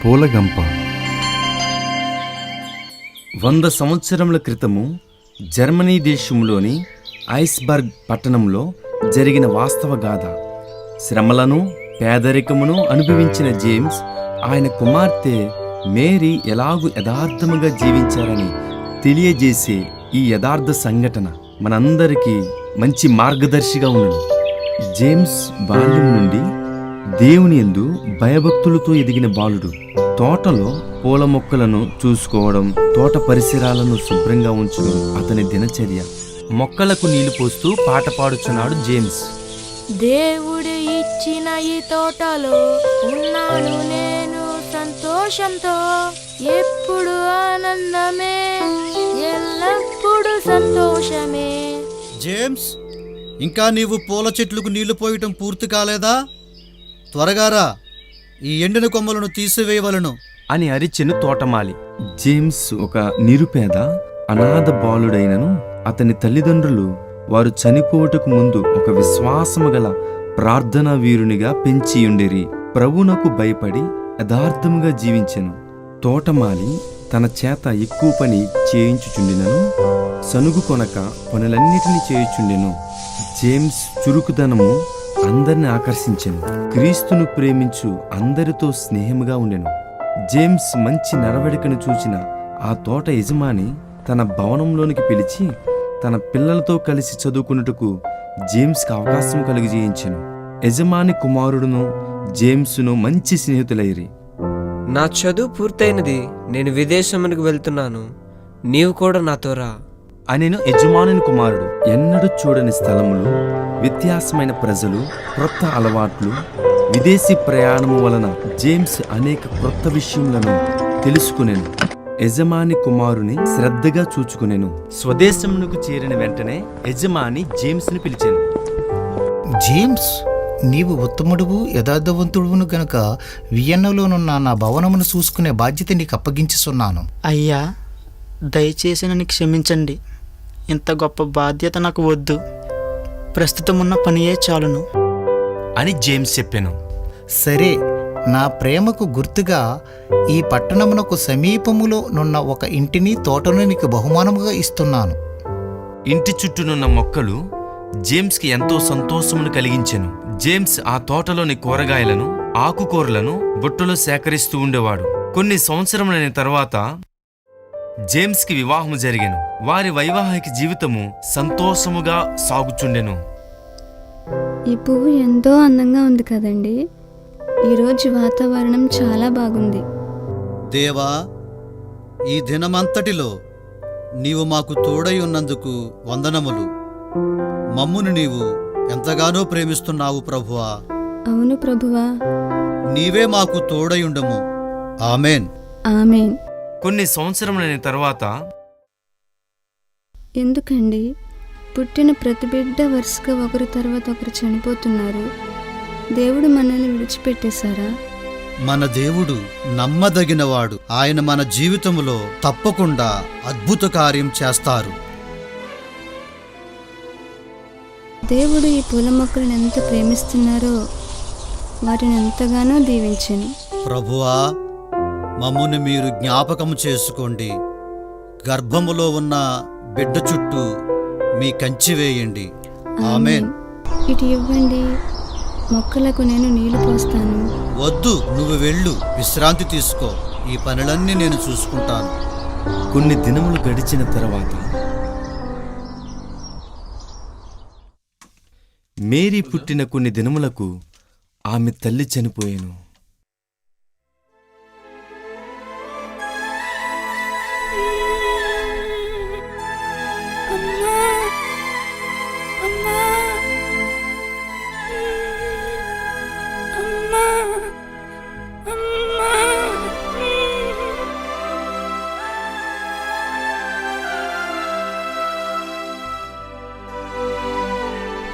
పూలగంప. 100 సంవత్సరముల క్రితము జర్మనీ దేశంలోని ఐస్బర్గ్ పట్టణంలో జరిగిన వాస్తవ గాథ. శ్రమలను పేదరికమును అనుభవించిన జేమ్స్, ఆయన కుమార్తె మేరీ ఎలాగూ యథార్థముగా జీవించారని తెలియజేసే ఈ యథార్థ సంఘటన మనందరికీ మంచి మార్గదర్శిగా ఉన్నది. జేమ్స్ బాల్యం నుండి దేవుని యందు భయభక్తులతో ఎదిగిన బాలుడు. తోటలో పూల మొక్కలను చూసుకోవడం, తోట పరిసరాలను శుభ్రంగా ఉంచడం అతని దినచర్య. మొక్కలకు నీళ్లు పోస్తూ పాట పాడుచున్నాడు జేమ్స్. దేవుడు ఇచ్చిన ఈ తోటలో ఉన్నాను నేను సంతోషంతో, ఎప్పుడు ఆనందమే, ఎల్లప్పుడు సంతోషమే. జేమ్స్, ఇంకా నీవు పూల చెట్లకు నీళ్లు పోయటం పూర్తి కాలేదా? త్వరగారా, ఈ ఎండిన కొమ్మలను తీసివేయవలను అని అరిచెను తోటమాలి. జేమ్స్ ఒక నిరుపేద అనాథ బాలుడైనను అతని తల్లిదండ్రులు వారు చనిపోవటకు ముందు ఒక విశ్వాసము గల ప్రార్థనా వీరునిగా పెంచియుండిరి. ప్రభువునకు భయపడి యథార్థముగా జీవించెను. తోటమాలి తన చేత ఎక్కువ పని చేయించుచుండినను సనుగు కొనక పనులన్నిటినీ చేయుచుండెను. జేమ్స్ చురుకుదనము అందరిని ఆకర్షించెను. క్రీస్తును ప్రేమించు అందరితో స్నేహముగా ఉండెను. జేమ్స్ మంచి నడవడికను చూచిన ఆ తోట యజమాని తన భవనంలోనికి పిలిచి తన పిల్లలతో కలిసి చదువుకున్నట్టుకు జేమ్స్కి అవకాశం కలిగజేయించెను. యజమాని కుమారుడును జేమ్స్ను మంచి స్నేహితులైరి. నా చదువు పూర్తయినది, నేను విదేశమునికి వెళ్తున్నాను, నీవు కూడా నాతో రా అనెను యజమానుని కుమారుడు. ఎన్నడూ చూడని స్థలములు, వ్యత్యాసమైన ప్రజలు, క్రొత్త అలవాట్లు, విదేశీ ప్రయాణము వలన జేమ్స్ అనేక క్రొత్త విషయములను తెలుసుకునేను. యజమాని కుమారుని శ్రద్ధగా చూచుకునేను. స్వదేశమునకు చేరిన వెంటనే యజమాని జేమ్స్ని పిలిచెను. జేమ్స్, నీవు ఉత్తముడువు యథార్థవంతుడువును గనుక వియన్నలోనున్న నా భవనమును చూసుకునే బాధ్యత నీకు అప్పగించుచున్నాను. అయ్యా, దయచేసి నన్ను క్షమించండి. ఇంత గొప్ప బాధ్యత నాకు వద్దు. ప్రస్తుతమున్న పనియే చాలును అని జేమ్స్ చెప్పాను. సరే, నా ప్రేమకు గుర్తుగా ఈ పట్టణమునకు సమీపములో నున్న ఒక ఇంటిని తోటను నీకు బహుమానముగా ఇస్తున్నాను. ఇంటి చుట్టూనున్న మొక్కలు జేమ్స్కి ఎంతో సంతోషమును కలిగించెను. జేమ్స్ ఆ తోటలోని కూరగాయలను, ఆకుకూరలను బుట్టలో సేకరిస్తూ ఉండేవాడు. కొన్ని సంవత్సరములైన తర్వాత జేమ్స్కి వివాహము జరిగెను. వారి వైవాహిక జీవితము సంతోషముగా సాగుచుండెను. ఈ పువ్వు ఎంతో అందంగా ఉంది కదండి. ఈరోజు వాతావరణం చాలా బాగుంది. దేవా, ఈ దినమంతటిలో నీవు మాకు తోడై ఉన్నందుకు వందనములు. మమ్మును నీవు ఎంతగానో ప్రేమిస్తున్నావు ప్రభువా. అవును ప్రభువా. నీవే మాకు తోడయుండము. ఆమేన్. ఆమేన్. కొన్ని సంవత్సరములైన తర్వాత ఎందుకండి పుట్టిన ప్రతి బిడ్డ వరుసగా ఒకరి తర్వాత ఒకరు చనిపోతున్నారు? దేవుడు మనల్ని విడిచిపెట్టేశారా? మన దేవుడు నమ్మదగినవాడు. ఆయన మన జీవితంలో తప్పకుండా అద్భుత కార్యం చేస్తారు. దేవుడు ఈ పూల మొక్కలను ఎంత ప్రేమిస్తున్నారో వాటిని ఎంతగానో దీవించెను. ప్రభువా, మమ్మును మీరు జ్ఞాపకం చేసుకోండి. గర్భములో ఉన్న బిడ్డ చుట్టూ మీ కంచి వేయండి. ఆమేన్. ఇటు ఇవ్వండి, మొక్కలకు నేను నీళ్లు పోస్తాను. వద్దు, నువ్వు వెళ్ళు, విశ్రాంతి తీసుకో. ఈ పనులన్నీ నేను చూసుకుంటాను. కొన్ని దినములు గడిచిన తర్వాత మేరీ పుట్టిన కొన్ని దినములకు ఆమె తల్లి చనిపోయాను.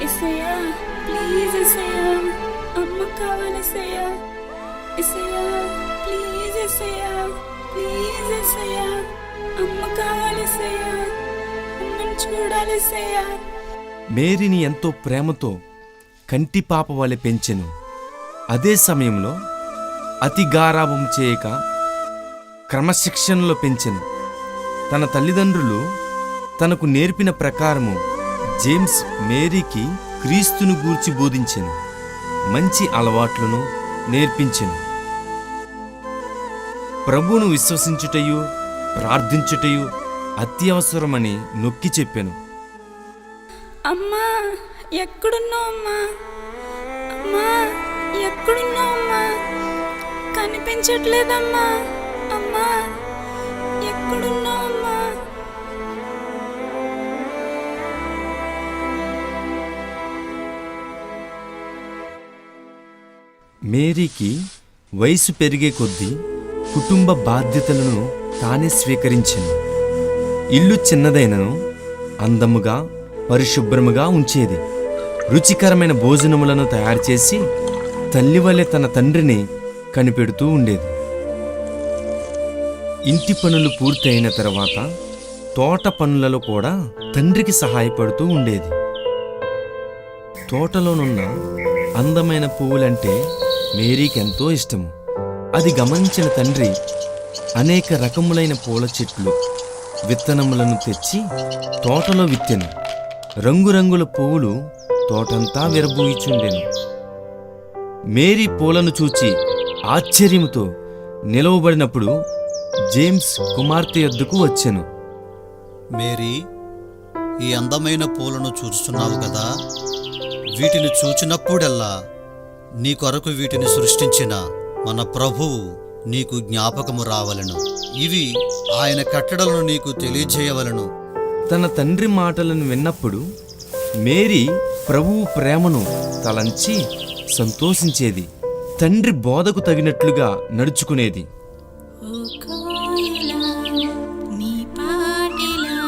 ఎస్సయ్యా, ప్లీజ్ ఎస్సయ్యా, అమ్మ కావాలి ఎస్సయ్యా. ఎస్సయ్యా, ప్లీజ్ ఎస్సయ్యా, ప్లీజ్ ఎస్సయ్యా, అమ్మ కావాలి ఎస్సయ్యా, అమ్మని చూడాలి ఎస్సయ్యా. మేరీని ఎంతో ప్రేమతో కంటి పాప వలె పెంచెను. అదే సమయంలో అతి గారాభం చేయక క్రమశిక్షణలో పెంచెను. తన తల్లిదండ్రులు తనకు నేర్పిన ప్రకారము జేమ్స్ మేరీకి క్రీస్తును గూర్చి బోధించెను. మంచి అలవాట్లను నేర్పించెను. ప్రభువును విశ్వసించుటయు ప్రార్థించుటయు అత్యవసరమని నొక్కి చెప్పెను. అమ్మా ఎక్కడున్నావు అమ్మా? అమ్మా ఎక్కడున్నావు అమ్మా? కనిపించట్లేదమ్మా. అమ్మా ఎక్కడున్నావు అమ్మా? మేరీకి వయసు పెరిగే కొద్దీ కుటుంబ బాధ్యతలను తానే స్వీకరించెను. ఇల్లు చిన్నదైనను అందముగా పరిశుభ్రముగా ఉంచేది. రుచికరమైన భోజనములను తయారు చేసి తల్లివలె తన తండ్రిని కనిపెడుతూ ఉండేది. ఇంటి పనులు పూర్తయిన తర్వాత తోట పనులలో కూడా తండ్రికి సహాయపడుతూ ఉండేది. తోటలోనున్న అందమైన పువ్వులంటే మేరీకి ఎంతో ఇష్టము. అది గమనించిన తండ్రి అనేక రకములైన పూల చెట్లు విత్తనములను తెచ్చి తోటలో విత్తెను. రంగురంగుల పువ్వులు తోటంతా విరబూయిచుండెను. మేరీ పూలను చూచి ఆశ్చర్యముతో నిలవబడినప్పుడు జేమ్స్ కుమార్తె యొద్దకు వచ్చెను. మేరీ, ఈ అందమైన పూలను చూస్తున్నావు కదా, వీటిని చూచినప్పుడల్లా నీ కొరకు వీటిని సృష్టించిన మన ప్రభువు నీకు జ్ఞాపకము రావలను. ఇవి ఆయన కట్టడలను నీకు తెలియజేయవలను. తన తండ్రి మాటలను విన్నప్పుడు మేరీ ప్రభువు ప్రేమను తలంచి సంతోషించేది. తండ్రి బోధకు తగినట్లుగా నడుచుకునేది. ఓ కోయిలా నీ పాటిలా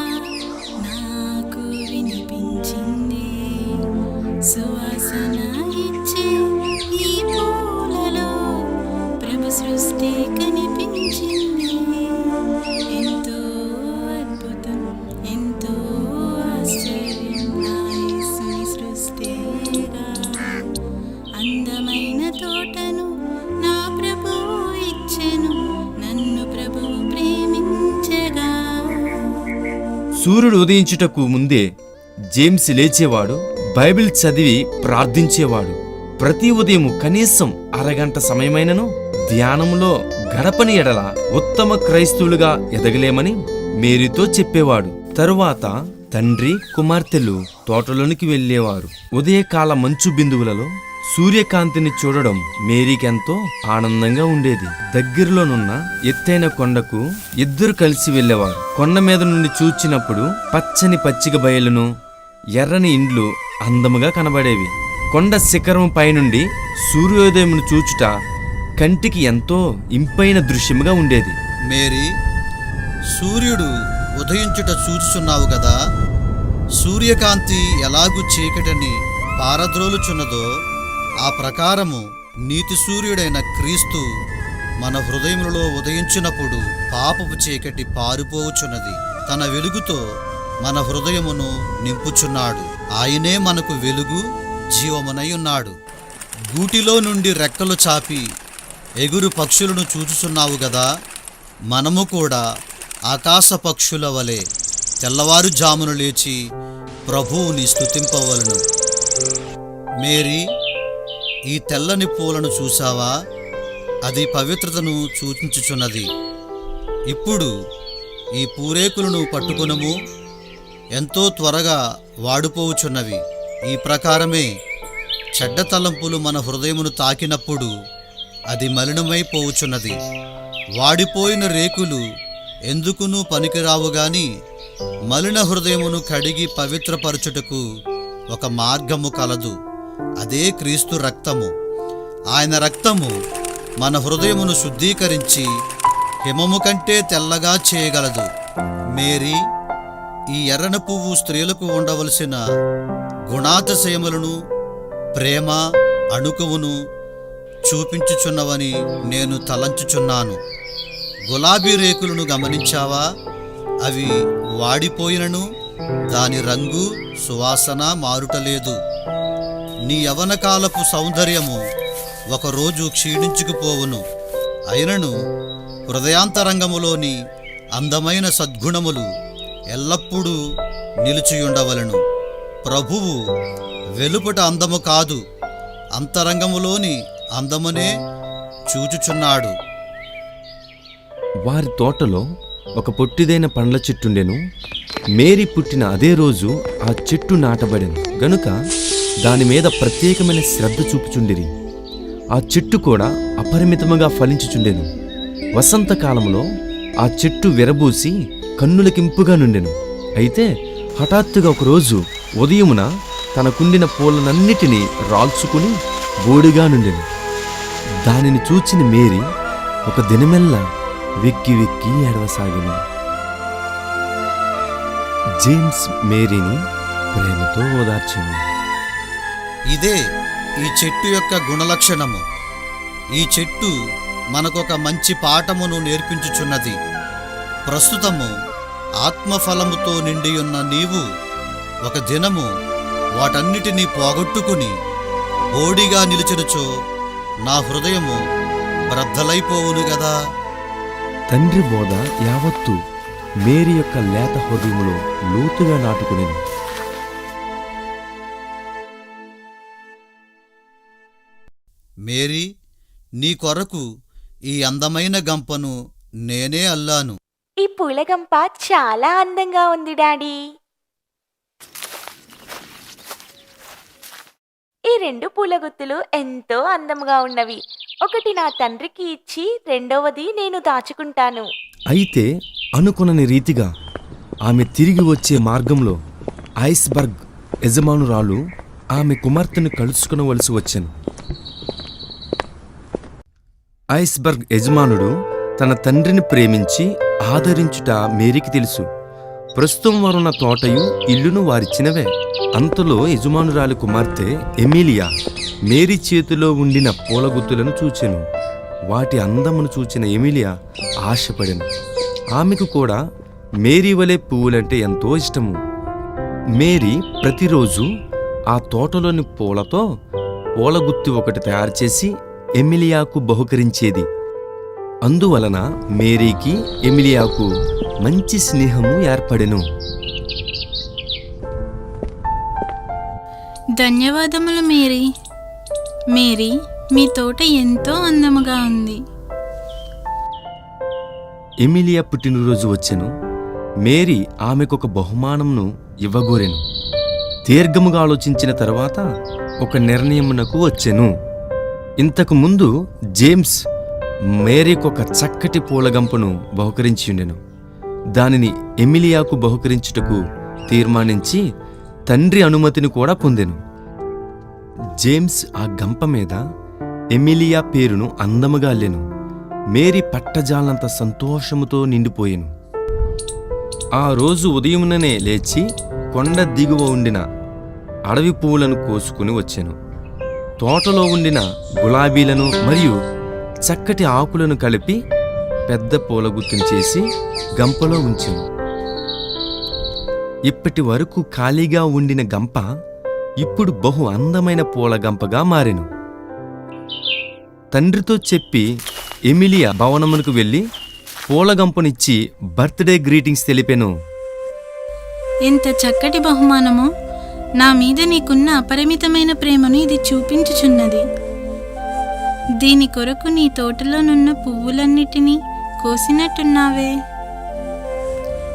నాకు వినిపించింది. సువాసన ఇచ్చే ఈ పూలలో ప్రభు సృష్టి కనిపించింది. ఎంతో అద్భుతం, ఎంతో ఆశ్చర్యం నా యేసుని సృష్టిగా. అందమైన తోటను నా ప్రభువు ఇచ్చెను, నన్ను ప్రభువు ప్రేమించగా. సూర్యుడు ఉదయించుటకు ముందే జేమ్స్ లేచేవాడు. బైబిల్ చదివి ప్రార్థించేవాడు. ప్రతి ఉదయం కనీసం అరగంట సమయమైనను ధ్యానములో గడపని ఎడల ఉత్తమ క్రైస్తవులుగా ఎదగలేమని మేరీతో చెప్పేవాడు. తరువాత తండ్రి కుమార్తెలు తోటలోనికి వెళ్ళేవారు. ఉదయకాల మంచు బిందువులలో సూర్యకాంతిని చూడడం మేరీకెంతో ఆనందంగా ఉండేది. దగ్గరలోనున్న ఎత్తైన కొండకు ఇద్దరు కలిసి వెళ్ళేవారు. కొండ మీద నుండి చూచినప్పుడు పచ్చని పచ్చిక బయలును ఎర్రని ఇండ్లు అందముగా కనబడేవి. కొండ శిఖరం పైనుండి సూర్యోదయమును చూచుట కంటికి ఎంతో ఇంపైన దృశ్యముగా ఉండేది. మేరీ, సూర్యుడు ఉదయించుట చూచుచున్నావు కదా, సూర్యకాంతి ఎలాగు చీకటిని పారద్రోలుచున్నదో ఆ ప్రకారము నీతి సూర్యుడైన క్రీస్తు మన హృదయములలో ఉదయించినప్పుడు పాపపు చీకటి పారిపోవుచున్నది. తన వెలుగుతో మన హృదయమును నింపుచున్నాడు. ఆయనే మనకు వెలుగు, జీవమునై ఉన్నాడు. గూటిలో నుండి రెక్కలు చాపి ఎగురు పక్షులను చూచుచున్నావు గదా, మనము కూడా ఆకాశ పక్షుల వలె తెల్లవారుజామున లేచి ప్రభువుని స్తుతింపవలను. మేరీ, ఈ తెల్లని పూలను చూసావా? అది పవిత్రతను సూచించుచున్నది. ఇప్పుడు ఈ పూరేకులను పట్టుకొనుము, ఎంతో త్వరగా వాడిపోవుచున్నవి. ఈ ప్రకారమే చెడ్డ తలంపులు మన హృదయమును తాకినప్పుడు అది మలినమైపోవుచున్నది. వాడిపోయిన రేకులు ఎందుకునూ పనికిరావు గాని మలిన హృదయమును కడిగి పవిత్రపరచుటకు ఒక మార్గము కలదు. అదే క్రీస్తు రక్తము. ఆయన రక్తము మన హృదయమును శుద్ధీకరించి హిమము కంటే తెల్లగా చేయగలదు. మేరీ, ఈ ఎర్రని పువ్వు స్త్రీలకు ఉండవలసిన గుణాతిశయములను, ప్రేమ, అణుకువును చూపించుచున్నవని నేను తలంచుచున్నాను. గులాబీ రేకులను గమనించావా? అవి వాడిపోయినను దాని రంగు, సువాసన మారుటలేదు. నీ యవ్వనకాలపు సౌందర్యము ఒకరోజు క్షీణించుకుపోవును. అయినను హృదయాంతరంగములోని అందమైన సద్గుణములు ఎల్లప్పుడూ నిలిచియుండవలెను. ప్రభువు వెలుపట అందము కాదు, అంతరంగములోని అందమునే చూచుచున్నాడు. వారి తోటలో ఒక పొట్టిదైన పండ్ల చెట్టుండెను. మేరీ పుట్టిన అదే రోజు ఆ చెట్టు నాటబడెను గనుక దాని మీద ప్రత్యేకమైన శ్రద్ధ చూపుచుండిరి. ఆ చెట్టు కూడా అపరిమితముగా ఫలించుచుండెను. వసంతకాలంలో ఆ చెట్టు విరబూసి కన్నులకింపుగా నుండెను. అయితే హఠాత్తుగా ఒకరోజు ఉదయమున తనకుండిన పూలనన్నిటినీ రాల్చుకుని బోడిగా నుండెను. దానిని చూచిన మేరీ ఒక దినమెల్లా వెక్కి వెక్కి ఏడవసాగెను. జేమ్స్ మేరీని ప్రేమతో ఓదార్చెను. ఇదే ఈ చెట్టు యొక్క గుణలక్షణము. ఈ చెట్టు మనకొక మంచి పాఠమును నేర్పించుచున్నది. ప్రస్తుతము ఆత్మఫలముతో నిండియున్న నీవు ఒక దినము వాటన్నిటినీ పోగొట్టుకుని బోడిగా నిలిచినచో నా హృదయము బ్రద్దలైపోవును గదా. తండ్రి బోధ యావత్తు మేరీ యొక్క లేత హృదయములో లోతుగా నాటుకునేను. మేరీ, నీ కొరకు ఈ అందమైన గంపను నేనే అల్లాను. ఈ పూలగంప చాలా అందంగా ఉంది డాడీ. ఈ 2 పూలగుత్తులు ఎంతో అందముగా ఉన్నవి. ఒకటి నా తండ్రికి ఇచ్చి రెండవది నేను దాచుకుంటాను. అయితే అనుకునని రీతిగా ఆమె తిరిగి వచ్చే మార్గంలో ఐస్బర్గ్ యజమానురాలు ఆమె కుమార్తెను కలుసుకునవలసి వచ్చెను. ఐస్బర్గ్ యజమానుడు తన తండ్రిని ప్రేమించి ఆదరించుట మేరీకి తెలుసు. ప్రస్తుతం వారున్న తోటయు ఇల్లును వారిచ్చినవే. అంతలో యజమానురాలి కుమార్తె ఎమిలియా మేరీ చేతిలో ఉండిన పూలగుత్తులను చూచెను. వాటి అందమును చూచిన ఎమిలియా ఆశపడెను. ఆమెకు కూడా మేరీ వలె పువ్వులంటే ఎంతో ఇష్టము. మేరీ ప్రతిరోజు ఆ తోటలోని పూలతో పూలగుత్తి ఒకటి తయారు చేసి ఎమిలియాకు బహుకరించేది. అందువలన మేరీకి ఎమిలియాకు మంచి స్నేహము ఏర్పడెను. ధన్యవాదములు మేరీ. మేరీ, మీ తోట ఎంతో అందముగా ఉంది. ఎమిలియా పుట్టినరోజు వచ్చెను. మేరీ ఆమెకొక బహుమానంను ఇవ్వగోరెను. దీర్ఘముగా ఆలోచించిన తరువాత ఒక నిర్ణయమునకు వచ్చెను. ఇంతకు ముందు జేమ్స్ మేరీకొక చక్కటి పూలగంపను బహుకరించియుండెను. దానిని ఎమిలియాకు బహుకరించుటకు తీర్మానించి తండ్రి అనుమతిని కూడా పొందెను. జేమ్స్ ఆ గంప మీద ఎమిలియా పేరును అందముగా అల్లెను. మేరీ పట్టజాలంత సంతోషముతో నిండిపోయెను. ఆ రోజు ఉదయముననే లేచి కొండ దిగువ ఉండిన అడవి పువ్వులను కోసుకుని వచ్చెను. తోటలో ఉండిన గులాబీలను మరియు చక్కటి ఆకులను కలిపి పెద్ద పూలగుత్తుని చేసి గంపలో ఉంచెను. ఇప్పటి వరకు ఖాళీగా ఉండిన గంప ఇప్పుడు బహు అందమైన పూల గంపగా మారెను. తండ్రితో చెప్పి ఎమిలియా భవనమునకు వెళ్ళి పూలగంపనిచ్చి బర్త్డే గ్రీటింగ్స్ తెలిపెను. ఇంత చక్కటి బహుమానము, నా మీద నీకున్న అపరిమితమైన ప్రేమను ఇది చూపించుచున్నది. దీని కొరకు నీ తోటలోనున్న పువ్వులన్నిటినీ కోసినట్టున్నావే.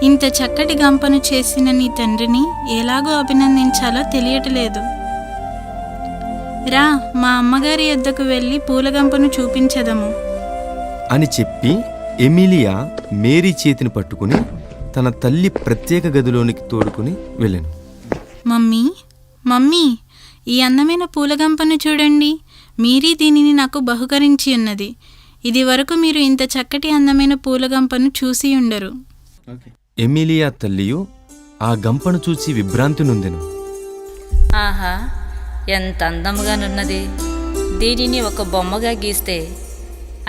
ఇంత చక్కటి గంపను చేసిన నీ తండ్రిని ఎలాగో అభినందించాలో తెలియట్లేదు. రా, మా అమ్మగారి యొద్దకు వెళ్ళి పూలగంపను చూపించదము అని చెప్పి ఎమిలియా మేరీ చేతిని పట్టుకుని తన తల్లి ప్రత్యేక గదిలోనికి తోడుకుని వెళ్ళాను. మమ్మీ, మమ్మీ, ఈ అందమైన పూలగంపను చూడండి. మీరీ దీనిని నాకు బహుకరించి ఉన్నది. ఇది వరకు మీరు ఇంత చక్కటి అందమైన పూలగంపను చూసి ఉండరు. ఎమిలియా తల్లియు ఆ గంపను చూచి విభ్రాంతి నొందెను. ఆహా, ఎంత అందముగానున్నది! దీనిని ఒక బొమ్మగా గీస్తే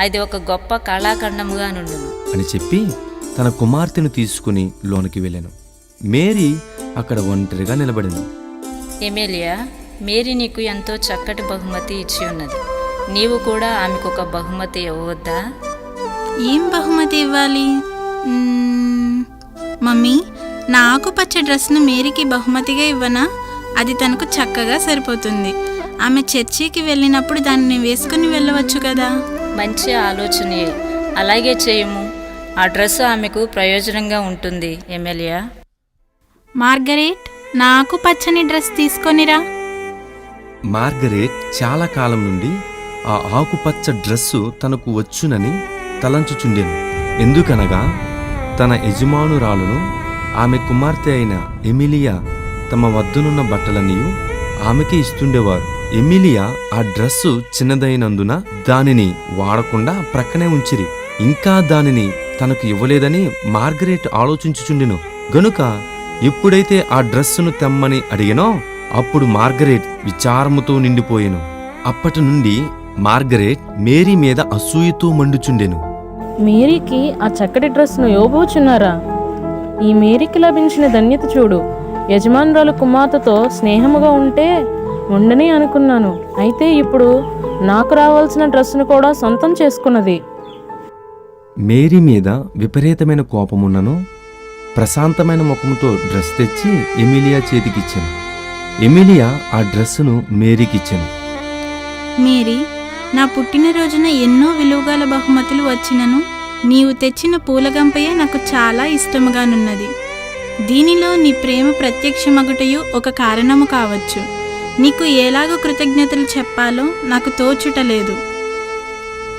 అది ఒక గొప్ప కళాఖండముగా నుండును అని చెప్పి తన కుమార్తెను తీసుకుని లోనికి వెళ్ళాను. మేరీ అక్కడ ఒంటరిగా నిలబడింది. ఎమిలియా, మేరీ నీకు ఎంతో చక్కటి బహుమతి ఇచ్చి ఉన్నది. నీవు కూడా ఆమెకు ఒక బహుమతి ఇవ్వవద్దా? ఏం బహుమతి ఇవ్వాలి? మమ్మీ, నా ఆకుపచ్చ డ్రెస్ను మేరీకి బహుమతిగా ఇవ్వనా? అది తనకు చక్కగా సరిపోతుంది. ఆమె చర్చికి వెళ్ళినప్పుడు దాన్ని వేసుకుని వెళ్ళవచ్చు కదా. మంచి ఆలోచనే, అలాగే చేయము. ఆ డ్రెస్ ఆమెకు ప్రయోజనంగా ఉంటుంది. ఎమ్మెల్యే మార్గరేట్, నా ఆకుపచ్చని డ్రెస్ తీసుకొనిరా. మార్గరేట్ చాలా కాలం నుండి ఆ ఆకుపచ్చ డ్రెస్సు తనకు వచ్చునని తలంచుచుండెను. ఎందుకనగా తన యజమానురాలును ఆమె కుమార్తె అయిన ఎమిలియా తమ వద్దనున్న బట్టలన్నీయు ఆమెకే ఇస్తుండేవారు. ఎమిలియా ఆ డ్రెస్సు చిన్నదైనందున దానిని వాడకుండా ప్రక్కనే ఉంచిరి. ఇంకా దానిని తనకు ఇవ్వలేదని మార్గరేట్ ఆలోచించుచుండెను. గనుక ఎప్పుడైతే ఆ డ్రెస్సును తెమ్మని అడిగినో అప్పుడు మార్గరేట్ విచారముతో నిండిపోయెను. అప్పటి నుండి మార్గరేట్ మేరీ మీద అసూయతో మండుచుండెను. మేరీకి ఆ చక్కటి డ్రెస్ను ఇవ్వబోచున్నారా? ఈ మేరీకి లభించిన ధన్యత చూడు. యజమానురాలు కుమార్తెతో స్నేహముగా ఉంటే ఉండని అనుకున్నాను. అయితే ఇప్పుడు నాకు రావాల్సిన డ్రెస్సును కూడా సొంతం చేసుకున్నది. మేరీ మీద విపరీతమైన కోపమున్నను ప్రశాంతమైన ముఖముతో డ్రెస్ తెచ్చి ఎమిలియా చేతికిచ్చాను. ఎమిలియా ఆ డ్రెస్సును మేరీకిచ్చాను. మేరీ, నా పుట్టినరోజున ఎన్నో విలువగల బహుమతులు వచ్చినను నీవు తెచ్చిన పూలగంపయే నాకు చాలా ఇష్టముగానున్నది. దీనిలో నీ ప్రేమ ప్రత్యక్షమగుటయు ఒక కారణము కావచ్చు. నీకు ఎలాగో కృతజ్ఞతలు చెప్పాలో నాకు తోచుటలేదు.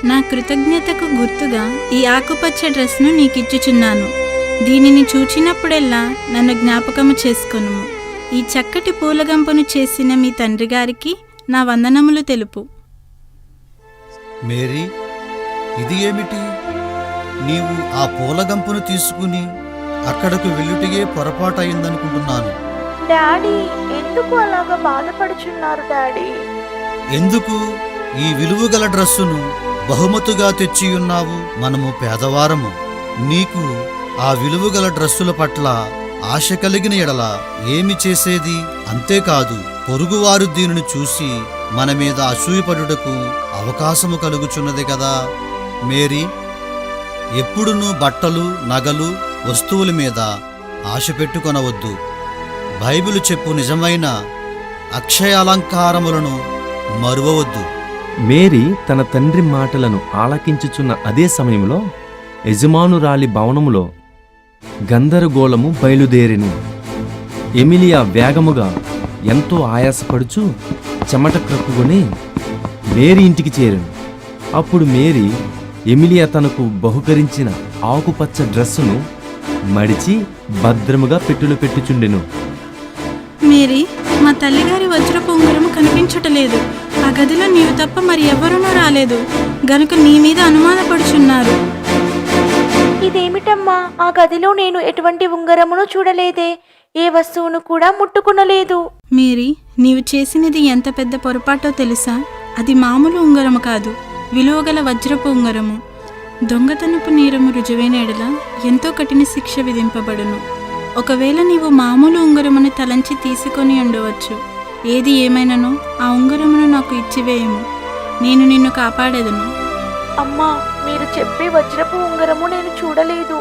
నా కృతజ్ఞతకు గుర్తుగా ఈ ఆకుపచ్చ డ్రెస్ను నీకిచ్చుచున్నాను. దీనిని చూచినప్పుడెల్లా నన్ను జ్ఞాపకము చేసుకొనుము. ఈ చక్కటి పూలగంపను చేసిన మీ తండ్రి గారికి నా వందనములు తెలుపు. మేరీ, ఇది ఏమిటి? నీవు ఆ పూలగంపును తీసుకుని అక్కడకు వెళ్ళుటయే పొరపాటు అయిందనుకుంటున్నాను. డాడీ, ఎందుకు అలాగా బాధపడుచున్నారు డాడీ? ఎందుకు ఈ విలువగల డ్రస్సును బహుమతుగా తెచ్చియున్నావు? మనము పేదవారము. నీకు ఆ విలువగల డ్రస్సుల పట్ల ఆశ కలిగిన ఎడల ఏమి చేసేది? అంతేకాదు, పొరుగువారు దీనిని చూసి మన మీద అసూయపడుటకు అవకాశము కలుగుచున్నది కదా. మేరీ, ఎప్పుడునూ బట్టలు, నగలు, వస్తువుల మీద ఆశ పెట్టుకొనవద్దు. బైబిలు చెప్పు నిజమైన అక్షయ అలంకారములను మరువవద్దు. మేరీ తన తండ్రి మాటలను ఆలకించుచున్న అదే సమయంలో యజమానురాలి భవనములో గందరగోళము బయలుదేరెను. ఎమిలియా వేగముగా ఎంతో ఆయాసపడుచు చెమట క్రక్కుకొని మేరీ ఇంటికి చేరెను. అప్పుడు మేరీ ఎమిలియా తనకు బహుకరించిన ఆకుపచ్చ డ్రెస్సును మడిచి భద్రముగా పెట్టెలో పెట్టుచుండెను. మేరీ, మా తల్లిగారి వజ్రపు ఉంగరము కనిపించటలేదు. ఆ గదిలో నీవు తప్ప మరి ఎవరునూ రాలేదు గనుక నీ మీద అనుమానపడుచున్నారు. ఇదేమిటమ్మా? ఆ గదిలో నేను ఎటువంటి ఉంగరమును చూడలేదే, ఏ వస్తువును కూడా ముట్టుకునలేదు. మేరీ, నీవు చేసినది ఎంత పెద్ద పొరపాటో తెలుసా? అది మామూలు ఉంగరము కాదు, విలువగల వజ్రపు ఉంగరము. దొంగతనపు నేరము రుజువైన ఎడల ఎంతో కఠిన శిక్ష విధింపబడును. ఒకవేళ నీవు మామూలు ఉంగరమును తలంచి తీసుకొని ఉండవచ్చు. ఏది ఏమైనను ఆ ఉంగరమును నాకు ఇచ్చివేయము. నేను నిన్ను కాపాడేదను. అమ్మా, మీరు చెప్పే వజ్రపు ఉంగరము నేను చూడలేదు.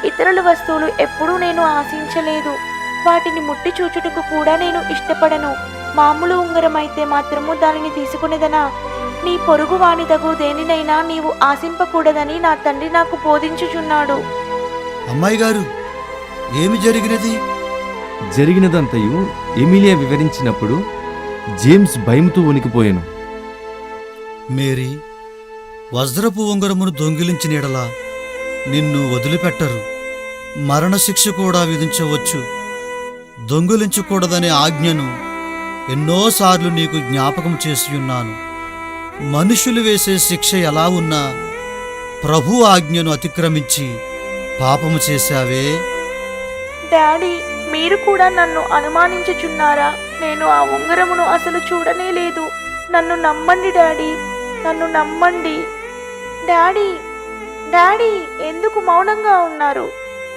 ఇతరుల వస్తువులు ఎప్పుడూ నేను ఆశించలేదు. వాటిని ముట్టి చూచుటకు కూడా నేను ఇష్టపడను. మామూలు ఉంగరం అయితే మాత్రము దానిని తీసుకునేదనా? నీ పొరుగు వానిదగు దేనినైనా నీవు ఆశింపకూడదని నా తండ్రి నాకు బోధించుచున్నాడు. అమ్మాయి గారు, ఏమి జరిగినది? జరిగినదంతయు ఎమిలియా వివరించినప్పుడు జేమ్స్ భయముతో వణికిపోయాను. మేరీ, వజ్రపు ఉంగరమును దొంగిలించిన ఎడల నిన్ను వదిలిపెట్టరు. మరణశిక్ష కూడా విధించవచ్చు. దొంగిలించకూడదనే ఆజ్ఞను ఎన్నోసార్లు నీకు జ్ఞాపకం చేసియున్నాను. మనుషులు వేసే శిక్ష ఎలా ఉన్నా ప్రభు ఆజ్ఞను అతిక్రమించి పాపము చేశావే. డాడీ, మీరు కూడా నన్ను అనుమానించుచున్నారా? నేను ఆ ఉంగరమును అసలు చూడనే లేదు. నన్ను నమ్మండి డాడీ, నన్ను నమ్మండి. డాడీ, డాడీ, ఎందుకు మౌనంగా ఉన్నారు?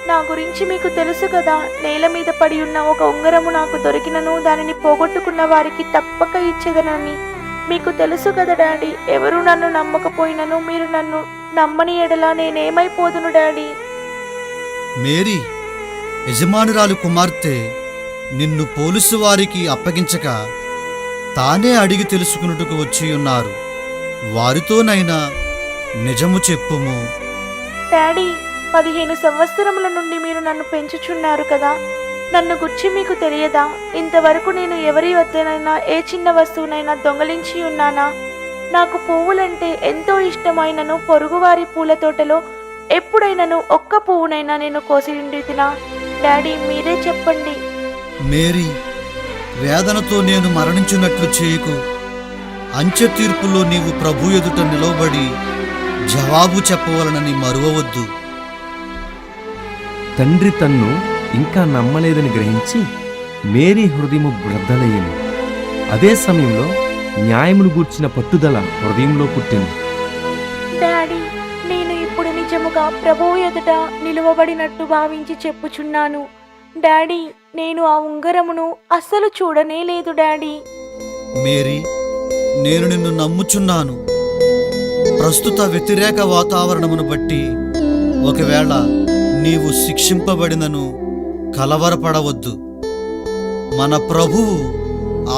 నా గురించి మీకు తెలుసు కదా. నేల మీద పడి ఉన్న ఒక ఉంగరము నాకు దొరికినను దానిని పోగొట్టుకున్న వారికి తప్పక ఇచ్చేదనని మీకు తెలుసు కదా డాడీ. ఎవరు నన్ను నమ్మకపోయినను మీరు నన్ను నమ్మని ఎడల నేనేమైపోదును డాడీ? మేరీ, యజమానురాలు కుమార్తె నిన్ను పోలీసు వారికి అప్పగించక తానే అడిగి తెలుసుకున్నట్టుకు వచ్చి ఉన్నారు. వారితోనైనా నిజము చెప్పుము. డాడీ, 15 సంవత్సరముల నుండి మీరు నన్ను పెంచుచున్నారు కదా, నన్ను గుర్చి మీకు తెలియదా? ఇంతవరకు నేను ఎవరి వద్దనైనా ఏ చిన్న వస్తువునైనా దొంగలించి ఉన్నానా? నాకు పువ్వులంటే ఎంతో ఇష్టమైనను పొరుగువారి పూల తోటలో ఎప్పుడైనాను ఒక్క పువ్వునైనా నేను కోసి ఉండితినా? డాడీ, మీరే చెప్పండి. మేరీ, వేదనతో నేను మరణించున్నట్లు చేయకు. అంచె తీర్పులో నీవు ప్రభు ఎదుట నిలవబడి జవాబు చెప్పవలనని మరువవద్దు. తండ్రి తన్ను ఇంకా నమ్మలేదని గ్రహించి మేరీ హృదయము బ్రద్దలయ్యింది. అదే సమయంలో న్యాయమును గూర్చిన పట్టుదల హృదయంలో పుట్టింది. డాడీ, నేను ఇప్పుడు నిజముగా ప్రభువు ఎదుట నిలువబడినట్టు భావించి చెప్పుచున్నాను. డాడీ, నేను ఆ ఉంగరమును అస్సలు చూడనే లేదు డాడీ. మేరీ, నేను నిన్ను నమ్ముచున్నాను. ప్రస్తుత వ్యతిరేక వాతావరణమును బట్టి ఒకవేళ నీవు శిక్షింపబడినను కలవరపడవద్దు. మన ప్రభువు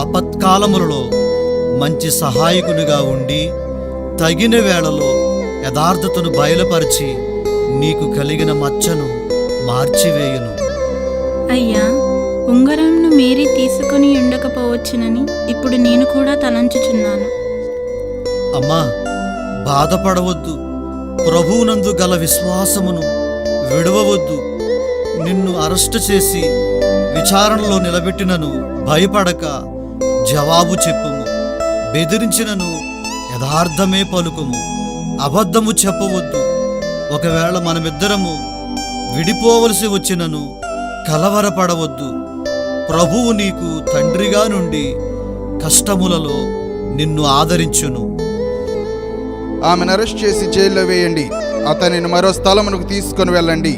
ఆపత్కాలములలో మంచి సహాయకునిగా ఉండి తగిన వేళలో యథార్థతను బయలుపరిచి నీకు కలిగిన మచ్చను మార్చివేయును. అయ్యా, ఉంగరంను మేరీ తీసుకొని ఉండకపోవచ్చునని ఇప్పుడు నేను కూడా తలంచుచున్నాను. అమ్మా, బాధపడవద్దు. ప్రభువునందు గల విశ్వాసమును విడవవద్దు. నిన్ను అరెస్టు చేసి విచారణలో నిలబెట్టినను భయపడక జవాబు చెప్పుము. బెదిరించినను యథార్థమే పలుకుము. అబద్ధము చెప్పవద్దు. ఒకవేళ మనమిద్దరము విడిపోవలసి వచ్చినను కలవరపడవద్దు. ప్రభువు నీకు తండ్రిగా నుండి కష్టములలో నిన్ను ఆదరించును. ఆమెను అరెస్ట్ చేసి జైల్లో వేయండి. అతనిని మరో స్థలమునకు తీసుకొని వెళ్ళండి.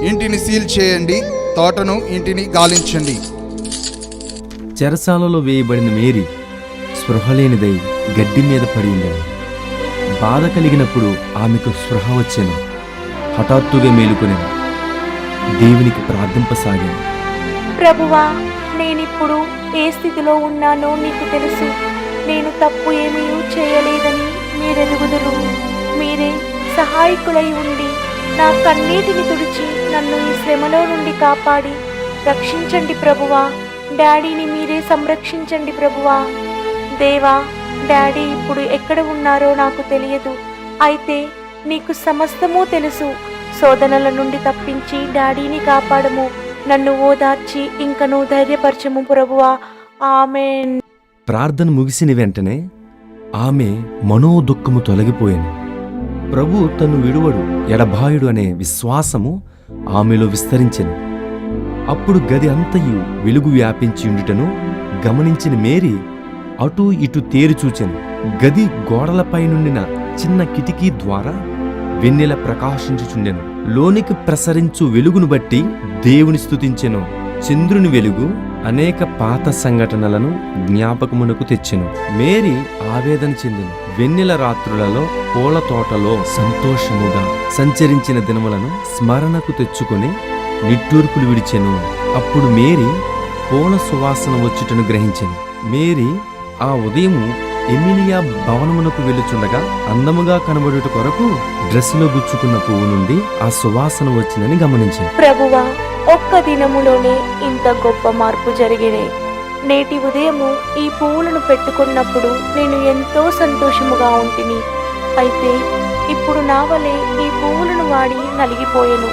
ఇంటిని సీల్ చేయండి. తోటను ఇంటిని గాలించండి. చెరసాలలో వేయబడిన మేరీ స్పృహలేనిదై గడ్డి మీద పడి ఉండేది. బాధ కలిగినప్పుడు ఆమెకు స్పృహ వచ్చెను. హఠాత్తుగా మేలుకొనెను. దేవునికి ప్రార్థింపసాగాను. ప్రభువా, నేనిప్పుడు ఏ స్థితిలో ఉన్నానో నీకు తెలుసు. నేను తప్పు ఏమీ చేయలేదని మీరెరుగుదురు. మీరే సహాయకులై ఉండి నా కన్నీటిని తుడిచి నన్ను ఈ శ్రమలో నుండి కాపాడి రక్షించండి ప్రభువా. డాడీని మీరే సంరక్షించండి ప్రభువా. దేవా, డాడీ ఇప్పుడు ఎక్కడ ఉన్నారో నాకు తెలియదు. అయితే నీకు సమస్తమూ తెలుసు. శోధనల నుండి తప్పించి డాడీని కాపాడము. నన్ను ఓదార్చి ఇంకనూ ధైర్యపరచము ప్రభువా. ఆమేన్. ప్రార్థన ముగిసిన వెంటనే ఆమె మనోదుఃఖము తొలగిపోయాను. ప్రభు తను విడువడు, ఎడబాయుడు అనే విశ్వాసము ఆమెలో విస్తరించెను. అప్పుడు గది అంతయు వెలుగు వ్యాపించి ఉండుటను గమనించిన మేరీ అటూ ఇటు తేరి చూచెను. గది గోడలపై నుండిన చిన్న కిటికీ ద్వారా వెన్నెల ప్రకాశించుచుండెను. లోనికి ప్రసరించు వెలుగును బట్టి దేవుని స్తుతించెను. చంద్రుని వెలుగు అనేక పాత సంఘటనలను జ్ఞాపకమునకు తెచ్చెను. మేరీ ఆవేదన చెందెను. వెన్నెల రాత్రులలో పూల తోటలో సంతోషముగా సంచరించిన దినములను స్మరణకు తెచ్చుకొని నిట్టూర్పులు విడిచెను. అప్పుడు మేరీ పూల సువాసన వచ్చుటను గ్రహించెను. మేరీ ఆ ఉదయము ఎమిలియా భవనమునకు వెళ్ళుచుండగా అందముగా కనబడుట కొరకు డ్రెస్సులో గుచ్చుకున్న పువ్వు నుండి ఆ సువాసన వచ్చిందని గమనించింది. ప్రభువా, ఒక్క దినములోనే ఇంత గొప్ప మార్పు జరిగినే. నేటి ఉదయము ఈ పువ్వులను పెట్టుకున్నప్పుడు నేను ఎంతో సంతోషముగా ఉంటిని. అయితే ఇప్పుడు నా వలె ఈ పువ్వులను వాడి నలిగిపోయెను.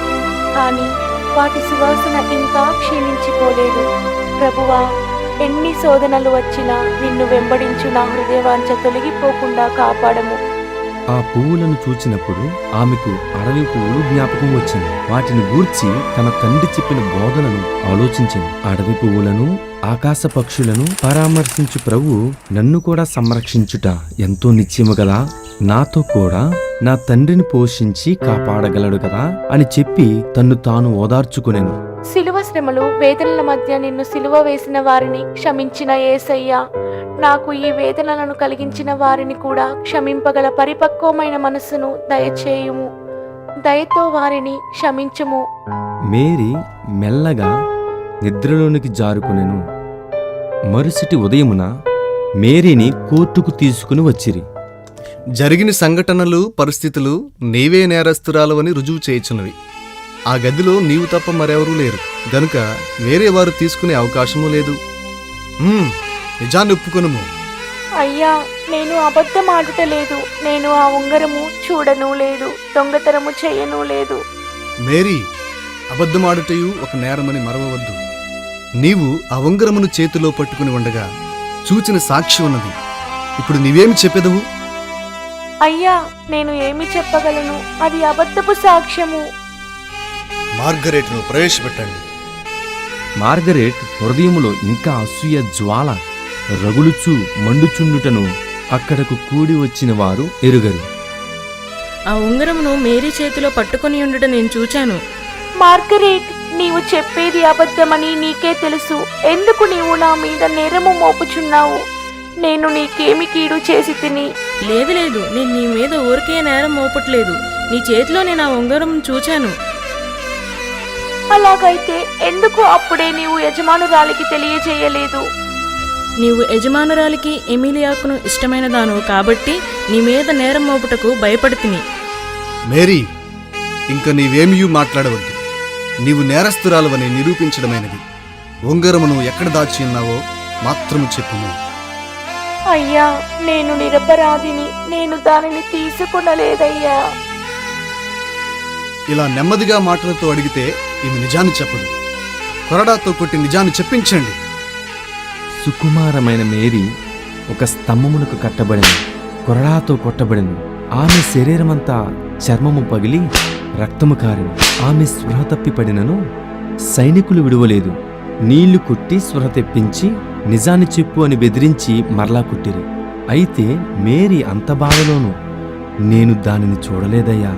కానీ వాటి సువాసన ఇంకా క్షీణించిపోలేదు. ప్రభువా, ఎన్ని శోధనలు వచ్చినా నిన్ను వెంబడించు నా హృదయవాంఛ తొలగిపోకుండా కాపాడము. ఆ పువ్వులను చూచినప్పుడు ఆమెకు అడవి పువ్వులు జ్ఞాపకం వచ్చింది. వాటిని గూర్చి తన తండ్రి చెప్పిన బోధనను ఆలోచించింది. అడవి పువ్వులను, ఆకాశ పక్షులను పరామర్శించు ప్రభువు నన్ను కూడా సంరక్షించుట ఎంతో నిశ్చయము కదా, నాతో కూడా నా తండ్రిని పోషించి కాపాడగలడు కదా అని చెప్పి తన్ను తాను ఓదార్చుకునేను. సిలువ శ్రమలు వేదనల మధ్య నిన్ను సిలువ వేసిన వారిని క్షమించిన యేసయ్యా, నాకు ఈ వేదనలను కలిగించిన వారిని కూడా క్షమింపగల పరిపక్వమైన మనస్సును దయచేయుము. దయతో వారిని క్షమించుము. మేరీ మెల్లగా నిద్రలోనికి జారుకునెను. మరుసటి ఉదయమున మేరీని కోర్టుకు తీసుకుని వచ్చిరి. జరిగిన సంఘటనలు పరిస్థితులు నీవే నేరస్తురాలు అని రుజువు చేయుచున్నవి. ఆ గదిలో నీవు తప్ప మరెవరూ లేరు గనుక వేరే వారు తీసుకునే అవకాశమూ లేదు. నిజాన్ని ఒప్పుకొనుము. అయ్యా, నేను అబద్ధమాడుటలేదు. నేను ఆ ఉంగరము చూడను లేదు, దొంగతనము చేయను లేదు. మేరీ, అబద్ధమాడుటయు ఒక నేరమని మరవవద్దు. నీవు ఆ ఉంగరమును చేతిలో పట్టుకుని ఉండగా చూచిన సాక్షి ఉన్నది. ఇప్పుడు నీవేమి చెప్పెదవు? అయ్యా, నేను ఏమి చెప్పగలను? అది అబద్ధపు సాక్ష్యము. మార్గరేట్ను ప్రవేశపెట్టండి. మార్గరెట్ హృదయములో ఇంకా అసూయ జ్వాల రగులుచూ మండుచుండుటను అక్కడకు కూడి వచ్చిన వారు ఎరుగరు. ఆ ఉంగరమును మేరీ చేతిలో పట్టుకొని ఉండుట నేను చూచాను. మార్గరేట్, నీవు చెప్పేది అబద్ధమని నీకే తెలుసు. ఎందుకు నీవు నా మీద నేరము మోపుచున్నావు? నేను నీకేమి కీడు చేసి తిని? లేదు లేదు, నేను నీ మీద ఊరికే నేరం మోపట్లేదు. నీ చేతిలో నేను ఆ ఉంగరం చూచాను. అలాగైతే ఎందుకు అప్పుడే నీవు యజమానురాలికి తెలియజేయలేదు? నీవు యజమానురాలికి ఎమిలియాకును ఇష్టమైన దాను కాబట్టి నీ మీద నేరం మోపుటకు భయపడితిని. మేరీ, ఇంక నీవేమియూ మాట్లాడవద్దు. నీవు నేరస్తురాలవని నిరూపించడమైనది. ఉంగరమును ఎక్కడ దాచి ఉన్నావో మాత్రము చెప్పుము. అయ్యా, నేను నిరపరాధిని. నేను దానిని తీసుకునలేదయ్యా. ఇలా నెమ్మదిగా మాటలతో అడిగితే ఈమె నిజాన్ని చెప్పదు. కొరడాతో కొట్టి నిజాన్ని చెప్పించండి. సుకుమారమైన మేరీ ఒక స్తంభమునకు కట్టబడిన కొరడాతో కొట్టబడిన. ఆమె శరీరమంతా చర్మము పగిలి రక్తము కారిన. ఆమె స్పృహ తప్పిపడినను సైనికులు విడువలేదు. నీళ్లు కొట్టి స్పృహ తెప్పించి నిజాన్ని చెప్పు అని బెదిరించి మరలా కొట్టిరి. అయితే మేరీ అంత బాధలోనూ నేను దానిని చూడలేదయ్యా,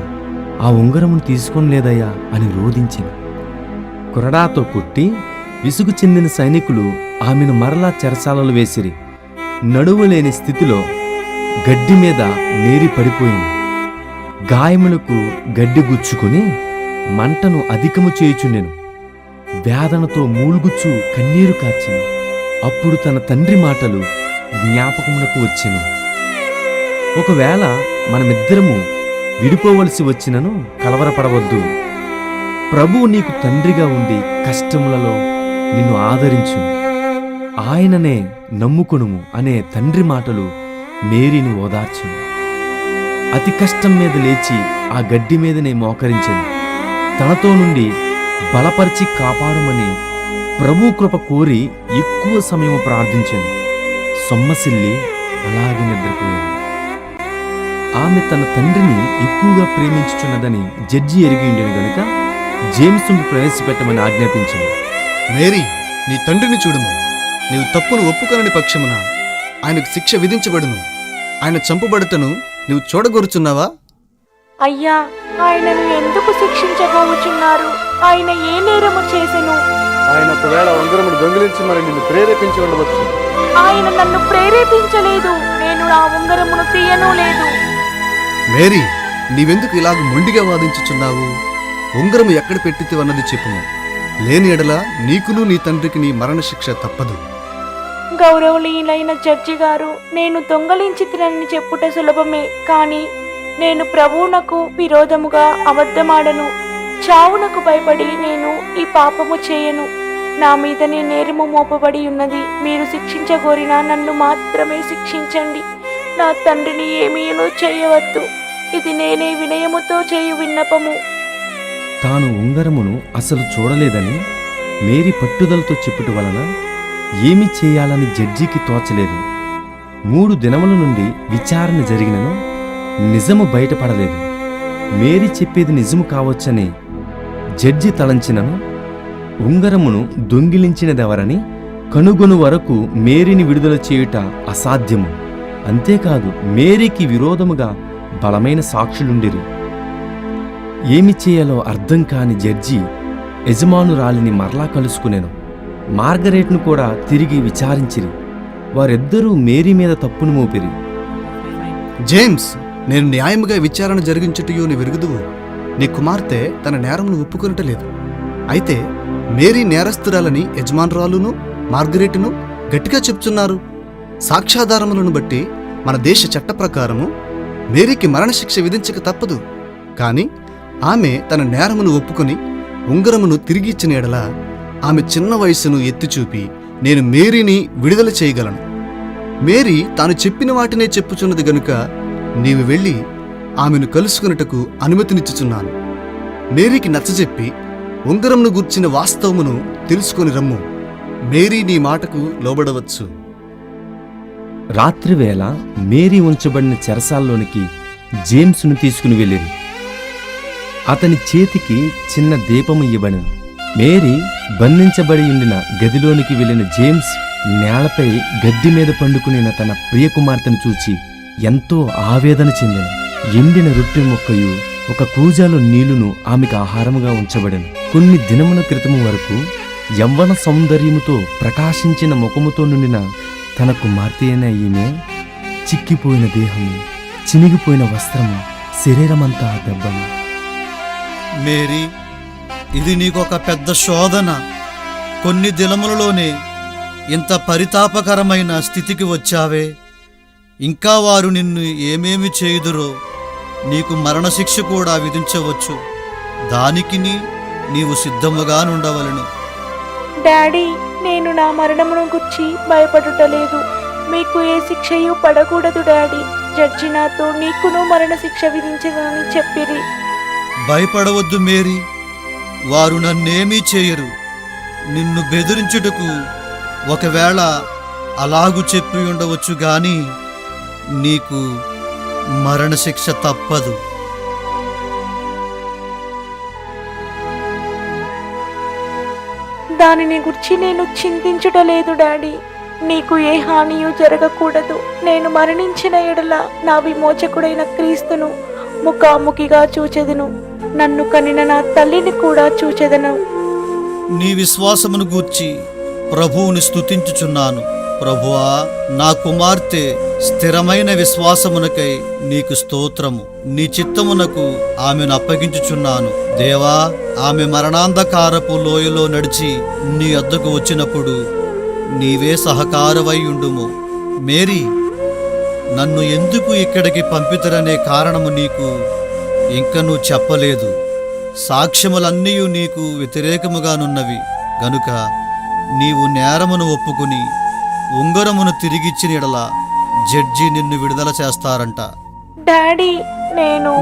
ఆ ఉంగరమును తీసుకొనలేదయ్యా అని రోధించింది. కొరడాతో కొట్టి విసుగు చెందిన సైనికులు ఆమెను మరలా చెరసాలలో వేసిరి. నడువులేని స్థితిలో గడ్డి మీద మేరీ పడిపోయింది. గాయములకు గడ్డి గుచ్చుకుని మంటను అధికము చేయుచుండెను. వేదనతో మూలుగుచూ కన్నీరు కార్చింది. అప్పుడు తన తండ్రి మాటలు జ్ఞాపకమునకు వచ్చెను. ఒకవేళ మనమిద్దరము విడిపోవలసి వచ్చినను కలవరపడవద్దు. ప్రభువు నీకు తండ్రిగా ఉండి కష్టములలో నిన్ను ఆదరించును. ఆయననే నమ్ముకొనుము అనే తండ్రి మాటలు మేరీని ఓదార్చును. అతి కష్టం మీద లేచి ఆ గడ్డి మీదనే మోకరించెను. తనతో నుండి బలపరిచి కాపాడమని ప్రభు కృప కోరి ఎక్కువ సమయం ప్రార్థించాను. సొమ్మసిల్లి అలాగే నిద్రపోయాను. ఆమె తన తండ్రిని ఎక్కువగా ప్రేమించుచున్నదని జడ్జి ఎరిగి ఉండేను గనుక జేమ్స్ను ప్రవేశపెట్టమని ఆజ్ఞాపించింది. మేరీ, నీ తండ్రిని చూడుము. నీవు తప్పును ఒప్పుకొనని పక్షమున ఆయనకు శిక్ష విధించబడును. ఆయన చంపబడుటను నీవు చూడగోరుచున్నావా? అయ్యా, ఆయనను ఎందుకు శిక్షించబోచున్నారు? ఆయన ఏ నేరము చేసెను? ఆయన ఒకవేళ ఉంగరమును దొంగిలించి మరి నిన్ను ప్రేరేపించి ఉండవచ్చు. ఆయన నన్ను ప్రేరేపించలేదు. నేను ఆ ఉంగరమును తీయను లేదు. మేరీ, నీవెందుకు ఇలాగ మొండిగా వాదించుచున్నావు? ఉంగరము ఎక్కడ పెట్టితివన్నది చెప్పుము. లేని ఎడల నీకును నీ తండ్రికి నీ మరణశిక్ష తప్పదు. గౌరవనీయులైన జడ్జి గారు, నేను దొంగలించితినని చెప్పుట సులభమే, కానీ నేను ప్రభువునకు విరోధముగా అబద్ధమాడను. చావునకు భయపడి నేను ఈ పాపము చేయను. నా మీదనే నేరము మోపబడి ఉన్నది. మీరు శిక్షించగోరినా నన్ను మాత్రమే శిక్షించండి. నా తండ్రిని ఏమీను చేయవద్దు. ఇది నేనే వినయముతో చేయు విన్నపము. తాను ఉంగరమును అసలు చూడలేదని మేరీ పట్టుదలతో చెప్పుట వలన ఏమి చేయాలని జడ్జికి తోచలేదు. 3 దినముల నుండి విచారణ జరిగినను నిజము బయటపడలేదు. మేరీ చెప్పేది నిజము కావచ్చని జడ్జి తలంచినను ఉంగరమును దొంగిలించినదెవరని కనుగొను వరకు మేరీని విడుదల చేయుట అసాధ్యము. అంతేకాదు, మేరీకి విరోధముగా బలమైన సాక్షులుండిరి. ఏమి చేయాలో అర్థం కాని జడ్జి యజమానురాలిని మరలా కలుసుకునేను. మార్గరేట్ను కూడా తిరిగి విచారించిరి. వారిద్దరూ మేరీ మీద తప్పును మోపిరి. జేమ్స్, నేను న్యాయముగా విచారణ జరిగించుటయో నీ విరుగుదువు. నీ కుమార్తె తన నేరమును ఒప్పుకొనటలేదు. అయితే మేరీ నేరస్తురాలని యజమానురాలును మార్గరేటును గట్టిగా చెప్తున్నారు. సాక్ష్యాధారములను బట్టి మన దేశ చట్ట ప్రకారము మేరీకి మరణశిక్ష విధించక తప్పదు. కాని ఆమె తన నేరమును ఒప్పుకొని ఉంగరమును తిరిగి ఇచ్చిన ఎడల ఆమె చిన్న వయస్సును ఎత్తిచూపి నేను మేరీని విడుదల చేయగలను. మేరీ తాను చెప్పిన వాటినే చెప్పుచున్నది గనుక నీవు వెళ్ళి ఆమెను కలుసుకున్నటకు అనుమతినిచ్చుచున్నాను. మేరీకి నచ్చజెప్పి ఉంగరమును గూర్చిన వాస్తవమును తెలుసుకొని రమ్ము. మేరీ నీ మాటకు లోబడవచ్చు. రాత్రివేళ మేరీ ఉంచబడిన చెరసాల్లోనికి జేమ్స్ను తీసుకుని వెళ్ళిరి. అతని చేతికి చిన్న దీపము ఇవ్వబడెను. మేరీ బంధించబడి ఉండిన గదిలోనికి వెళ్ళిన జేమ్స్ నేలపై గద్దె మీద పండుకునిన తన ప్రియ కుమార్తెను చూచి ఎంతో ఆవేదన చెందెను. ఎండిన రొట్టె ముక్కయు ఒక కూజాలో నీళ్లును ఆమెకు ఆహారముగా ఉంచబడెను. కొన్ని దినముల క్రితము వరకు యవ్వన సౌందర్యముతో ప్రకాశించిన ముఖముతో నుండిన తన కుమార్తె అయిన ఈమె చిక్కిపోయిన దేహము, చినిగిపోయిన వస్త్రము, శరీరమంతా దెబ్బలు. మేరీ, ఇది నీకొక పెద్ద శోధన. కొన్ని దినములలోనే ఇంత పరితాపకరమైన స్థితికి వచ్చావే. ఇంకా వారు నిన్ను ఏమేమి చేయుదురో, నీకు మరణశిక్ష కూడా విధించవచ్చు. దానికి నీవు సిద్ధముగా నుండవలను. డాడీ, నేను నా మరణమును గుర్చి భయపడుటలేదు. మీకు ఏ శిక్షయు పడకూడదు డాడీ. జడ్జి నాతో నీకును మరణశిక్ష విధించదని చెప్పిరి. భయపడవద్దు మేరీ, వారు నన్నేమీ చేయరు. నిన్ను బెదిరించుటకు ఒకవేళ అలాగు చెప్పి ఉండవచ్చు గాని నీకు మరణశిక్ష తప్పదు. దానిని గురించి నేను చింతించుటలేదు డాడీ. నీకు ఏ హానియు జరగకూడదు. నేను మరణించిన ఎడల నా విమోచకుడైన క్రీస్తును ముఖాముఖిగా చూచెదను. నన్ను కనిన నా తల్లిని కూడా చూచెదను. నీ విశ్వాసమును గూర్చి ప్రభువుని స్తుతించుచున్నాను. ప్రభువా, నా కుమార్తె స్థిరమైన విశ్వాసమునకై నీకు స్తోత్రము. నీ చిత్తమునకు ఆమెను అప్పగించుచున్నాను. దేవా, ఆమె మరణాంధకారపు లోయలో నడిచి నీ వద్దకు వచ్చినప్పుడు నీవే సహకారవై ఉండుము. మేరీ, నన్ను ఎందుకు ఇక్కడికి పంపితరనే కారణము నీకు ఇంకనూ చెప్పలేదు. సాక్ష్యములన్నీ నీకు వ్యతిరేకముగానున్నవి గనుక నీవు నేరమును ఒప్పుకుని ఉంగరమును తిరిగిచ్చిన ఎడల జడ్జి నిన్ను విడుదల చేస్తారంట. డాడీ,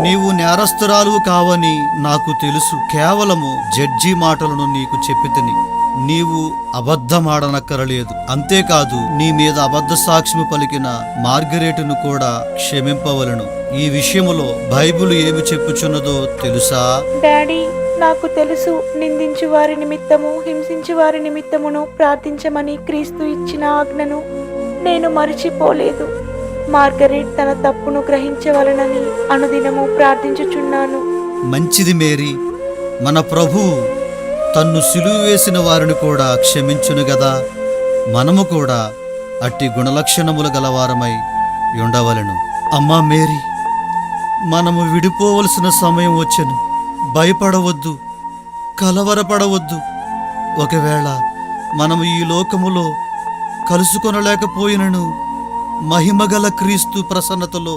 నీవు నేరస్తురాలు కావని నాకు తెలుసు. కేవలము జడ్జి మాటలను నీకు చెప్పితిని. నీవు అబద్ధమాడనక్కరలేదు. అంతేకాదు, నీ మీద అబద్ధ సాక్ష్యము పలికిన మార్గరేటును కూడా క్షమింపవలను. ఈ విషయములో బైబిలు ఏమి చెప్పుచున్నదో తెలుసా? డాడీ, నాకు తెలుసు. నిందించు వారి నిమిత్తము, హింసించు వారి నిమిత్తమును ప్రార్థించమని క్రీస్తు ఇచ్చిన ఆజ్ఞను నేను మరిచిపోలేదు. మార్గరేట్ తన తప్పును గ్రహించవలనని అనుదినము ప్రార్థించుచున్నాను. మంచిది మేరీ. మన ప్రభువు తన్ను సిలువ వేసిన వారిని కూడా క్షమించును గదా. మనము కూడా అట్టి గుణలక్షణములు గలవారమై ఉండవలెను. అమ్మా మేరీ, మనము విడిపోవలసిన సమయం వచ్చెను. భయపడవద్దు, కలవరపడవద్దు. ఒకవేళ మనము ఈ లోకములో కలుసుకొనలేకపోయినను మహిమగల క్రీస్తు ప్రసన్నతలో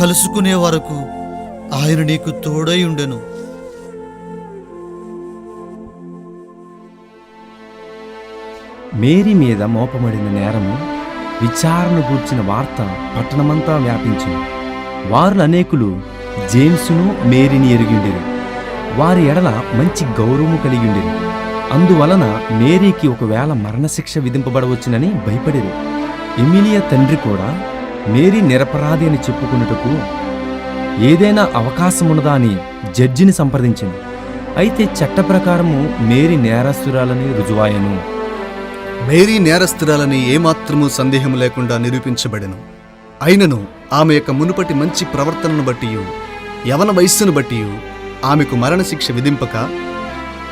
కలుసుకునే వరకు ఆయన నీకు తోడై ఉండెను. మేరీ మీద మోపబడిన నేరము విచారణ గూర్చిన వార్త పట్టణమంతా వ్యాపించింది. వారు అనేకులు జేమ్సును మేరీని ఎరిగిండిరి. వారి ఎడల మంచి గౌరవము కలిగిండిరి. అందువలన మేరీకి ఒకవేళ మరణశిక్ష విధింపబడవచ్చునని భయపడిరు. ఎమిలియా తండ్రి కూడా మేరీ నిరపరాధి అని చెప్పుకున్నటకు ఏదైనా అవకాశమున్నదా అని జడ్జిని సంప్రదించింది. అయితే చట్ట ప్రకారము మేరీ నేరస్తురాలని రుజువాయను. మేరీ నేరస్తురాలని ఏమాత్రమూ సందేహం లేకుండా నిరూపించబడెను. అయినను ఆమె యొక్క మునుపటి మంచి ప్రవర్తనను బట్టి, యవన వయస్సును బట్టి ఆమెకు మరణశిక్ష విధింపక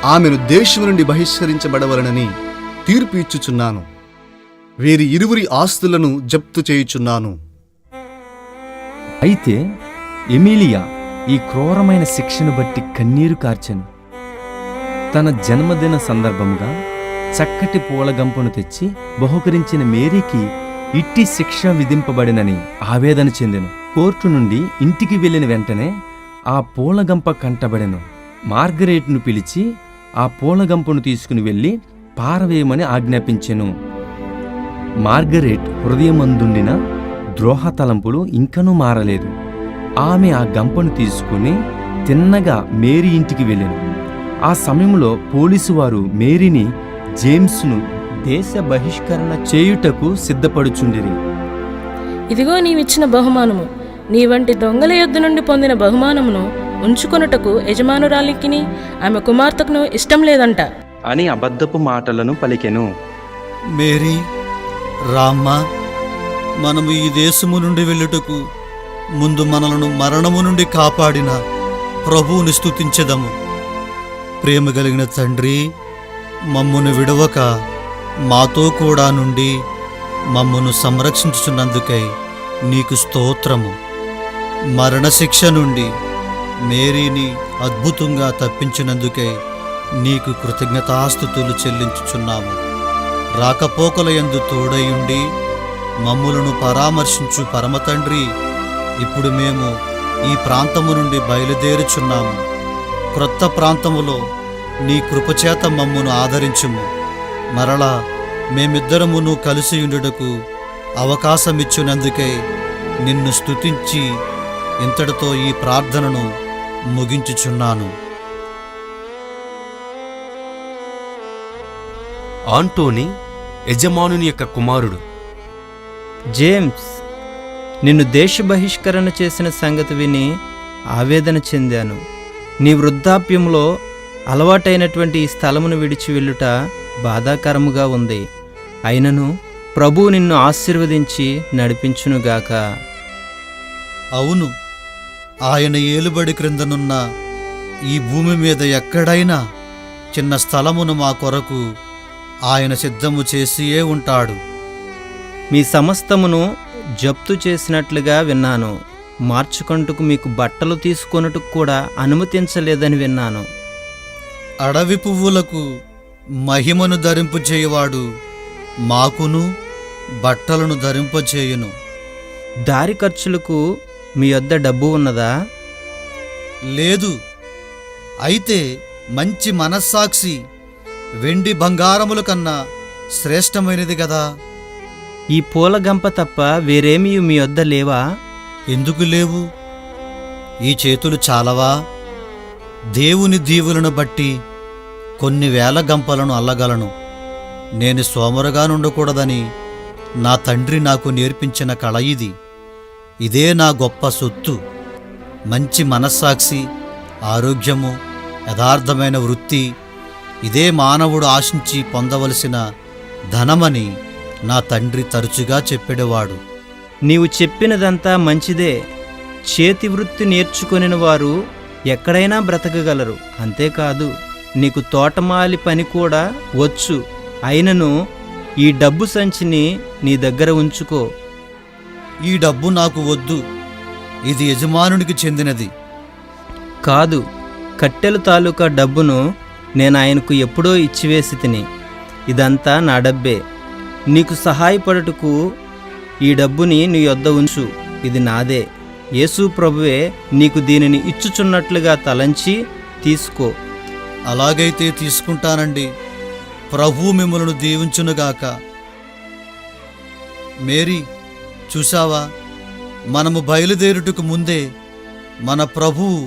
ఆమెను దేశం నుండి బహిష్కరించబడవలనని తీర్పు ఇచ్చుచున్నాను. వీరి ఇరువురి ఆస్తులను జప్తు చేయుచున్నాను. అయితే ఎమీలియా ఈ క్రూరమైన శిక్షను బట్టి కన్నీరు కార్చెను. తన జన్మదిన సందర్భముగా చక్కటి పూలగంపను తెచ్చి బహుకరించిన మేరీకి ఇట్టి శిక్ష విధింపబడినని ఆవేదన చెందెను. కోర్టు నుండి ఇంటికి వెళ్ళిన వెంటనే ఆ పూలగంప కంటబడెను. మార్గరేట్ను పిలిచి ఆ పూలగంపను తీసుకుని వెళ్ళి పారవేయమని ఆజ్ఞాపించెను. మార్గరేట్ హృదయమందుండిన ద్రోహ తలంపులు ఇంకనూ మారలేదు. ఆమె ఆ గంపను తీసుకుని తిన్నగా మేరీ ఇంటికి వెళ్ళెను. ఆ సమయంలో పోలీసు వారు మేరీని జేమ్స్ను దేశ బహిష్కరణ చేయుటకు సిద్ధపడుచుండిరి. ఇదిగో నీవిచ్చిన బహుమానము. నీ వంటి దొంగల యొద్ద నుండి పొందిన బహుమానమును ఉంచుకొనుటకు యజమానురాలికిని ఆమె కుమార్తెకును ఇష్టం లేదంట అని అబద్ధపు మాటలను పలికెను. మేరీ, రామ్మ, మనము ఈ దేశము నుండి వెళ్ళుటకు ముందు మనలను మరణము నుండి కాపాడిన ప్రభువుని స్తుతించెదము. ప్రేమ కలిగిన తండ్రి, మమ్మును విడవక మాతో కూడా నుండి మమ్మును సంరక్షించుచున్నందుకై నీకు స్తోత్రము. మరణశిక్ష నుండి మేరీని అద్భుతంగా తప్పించినందుకై నీకు కృతజ్ఞతాస్తుతులు చెల్లించుచున్నాము. రాకపోకల యందు తోడయుండి మమ్ములను పరామర్శించు పరమతండ్రి, ఇప్పుడు మేము ఈ ప్రాంతము నుండి బయలుదేరుచున్నాము. క్రొత్త ప్రాంతములో నీ కృపచేత మమ్మును ఆదరించుము. మరలా మేమిద్దరమును కలిసి ఉండుటకు అవకాశమిచ్చినందుకై నిన్ను స్తుతించి ఇంతటితో ఈ ప్రార్థనను ముగించుచున్నాను. ఆంటోనీ యజమానుని యొక్క కుమారుడు. జేమ్స్, నిన్ను దేశ బహిష్కరణ చేసిన సంగతి విని ఆవేదన చెందాను. నీ వృద్ధాప్యంలో అలవాటైనటువంటి ఈ స్థలమును విడిచి వెళ్ళుట బాధాకరముగా ఉంది. అయినను ప్రభువు నిన్ను ఆశీర్వదించి నడిపించునుగాక. అవును, ఆయన ఏలుబడి క్రిందనున్న ఈ భూమి మీద ఎక్కడైనా చిన్న స్థలమును మా కొరకు ఆయన సిద్ధము చేసియే ఉంటాడు. మీ సమస్తమును జప్తు చేసినట్లుగా విన్నాను. మార్చుకొనుటకు మీకు బట్టలు తీసుకొనుటకు కూడా అనుమతించలేదని విన్నాను. అడవి పువ్వులకు మహిమను ధరింపచేయువాడు మాకును బట్టలను ధరింపచేయును. దారి ఖర్చులకు మీ వద్ద డబ్బు ఉన్నదా? లేదు. అయితే మంచి మనస్సాక్షి వెండి బంగారముల కన్నా శ్రేష్టమైనది గదా. ఈ పూలగంప తప్ప వేరేమీ మీ వద్ద లేవా? ఎందుకు లేవు? ఈ చేతులు చాలవా? దేవుని దీవులను బట్టి కొన్ని వేల గంపలను అల్లగలను. నేను సోమరుగా నుండకూడదని నా తండ్రి నాకు నేర్పించిన కళ ఇది. ఇదే నా గొప్ప సొత్తు. మంచి మనస్సాక్షి, ఆరోగ్యము, యథార్థమైన వృత్తి, ఇదే మానవుడు ఆశించి పొందవలసిన ధనమని నా తండ్రి తరచుగా చెప్పేవాడు. నీవు చెప్పినదంతా మంచిదే. చేతి వృత్తి నేర్చుకొనిన వారు ఎక్కడైనా బ్రతకగలరు. అంతేకాదు, నీకు తోటమాలి పని కూడా వచ్చు. అయినను ఈ డబ్బు సంచిని నీ దగ్గర ఉంచుకో. ఈ డబ్బు నాకు వద్దు. ఇది యజమానునికి చెందినది. కాదు, కట్టెల తాలూకా డబ్బును నేను ఆయనకు ఎప్పుడో ఇచ్చివేసి తిని. ఇదంతా నా డబ్బే. నీకు సహాయపడుటకు ఈ డబ్బుని నీ యొద్ద ఉంచు. ఇది నాదే. యేసు ప్రభువే నీకు దీనిని ఇచ్చుచున్నట్లుగా తలంచి తీసుకో. అలాగైతే తీసుకుంటానండి. ప్రభువు మిమ్మల్ని దీవించునుగాక. మేరీ, చూశావా, మనము బయలుదేరుటకు ముందే మన ప్రభువు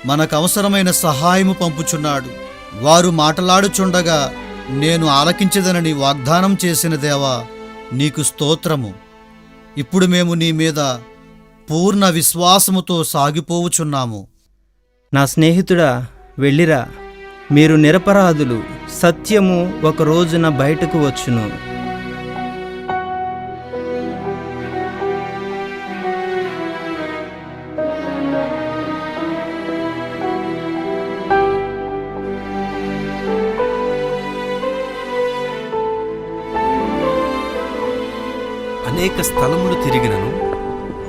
మనకు అవసరమైన సహాయము పంపుచున్నాడు. వారు మాటలాడుచుండగా నేను ఆలకించదనని వాగ్దానం చేసిన దేవా, నీకు స్తోత్రము. ఇప్పుడు మేము నీ మీద పూర్ణ విశ్వాసముతో సాగిపోవుచున్నాము. నా స్నేహితుడా, వెళ్ళిరా. మీరు నిరపరాధులు. సత్యము ఒక రోజున బయటకు వచ్చును. అనేక స్థలములు తిరిగినను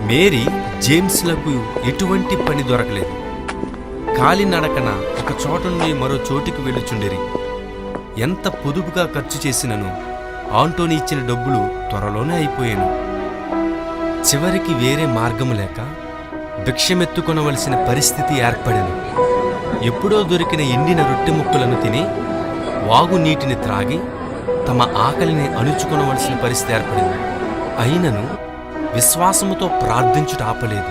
మేరీ జేమ్స్లకు ఎటువంటి పని దొరకలేదు. కాలినడకన ఒక చోట నుండి మరో చోటికి వెళ్ళుచుండిరి. ఎంత పొదుపుగా ఖర్చు చేసినను ఆంటోనీ ఇచ్చిన డబ్బులు త్వరలోనే అయిపోయాను. చివరికి వేరే మార్గము లేక భిక్షమెత్తుకొనవలసిన పరిస్థితి ఏర్పడెను. ఎప్పుడో దొరికిన ఎండిన రొట్టె ముక్కలను తిని వాగు నీటిని త్రాగి తమ ఆకలిని అణుచుకొనవలసిన పరిస్థితి ఏర్పడింది. అయినను విశ్వాసముతో ప్రార్థించుట ఆపలేదు.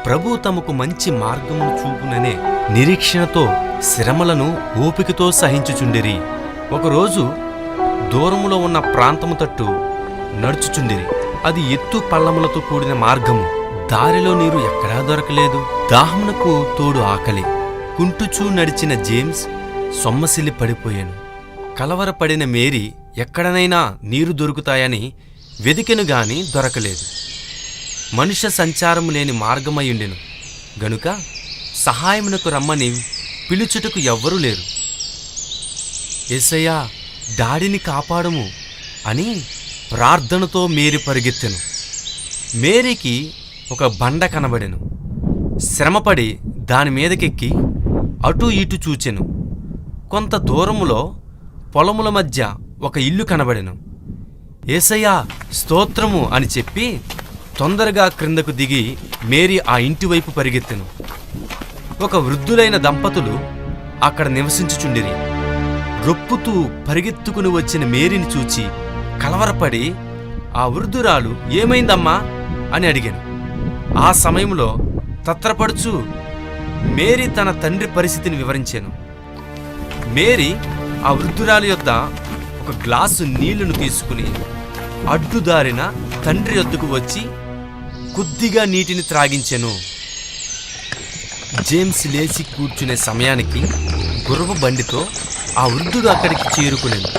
ప్రభు తమకు మంచి మార్గమును చూపుననే నిరీక్షణతో శ్రమలను ఓపికతో సహించుచుండిరి. ఒకరోజు దూరములో ఉన్న ప్రాంతము తట్టు నడుచుచుండిరి. అది ఎత్తు పల్లములతో కూడిన మార్గము. దారిలో నీరు ఎక్కడా దొరకలేదు. దాహమునకు తోడు ఆకలి. కుంటుచూ నడిచిన జేమ్స్ సొమ్మసిల్లి పడిపోయాను. కలవరపడిన మేరీ ఎక్కడనైనా నీరు దొరుకుతాయని వెదికెను గాని దొరకలేదు. మనుష్య సంచారము లేని మార్గమయ్యుండెను గనుక సహాయమునకు రమ్మని పిలుచుటకు ఎవ్వరూ లేరు. యేసయ్యా, డాడీని కాపాడము అని ప్రార్థనతో మేరీ పరిగెత్తెను. మేరీకి ఒక బండ కనబడెను. శ్రమపడి దాని మీదకెక్కి అటూ ఇటు చూచెను. కొంత దూరములో పొలముల మధ్య ఒక ఇల్లు కనబడెను. యేసయ్యా, స్తోత్రము అని చెప్పి తొందరగా క్రిందకు దిగి మేరీ ఆ ఇంటి వైపు పరిగెత్తెను. ఒక వృద్ధులైన దంపతులు అక్కడ నివసించుచుండిరి. రొప్పుతూ పరిగెత్తుకుని వచ్చిన మేరీని చూచి కలవరపడి ఆ వృద్ధురాలు ఏమైందమ్మా అని అడిగాను. ఆ సమయంలో తత్రపడుచు మేరీ తన తండ్రి పరిస్థితిని వివరించాను. మేరీ ఆ వృద్ధురాలి యొద్ద ఒక గ్లాసు నీళ్లను తీసుకుని అడ్డుదారిన తండ్రి యొద్దకు వచ్చి కొద్దిగా నీటిని త్రాగించెను. జేమ్స్ లేచి కూర్చునే సమయానికి గుర్రపు బండితో ఆ వృద్ధుడు అక్కడికి చేరుకునేను.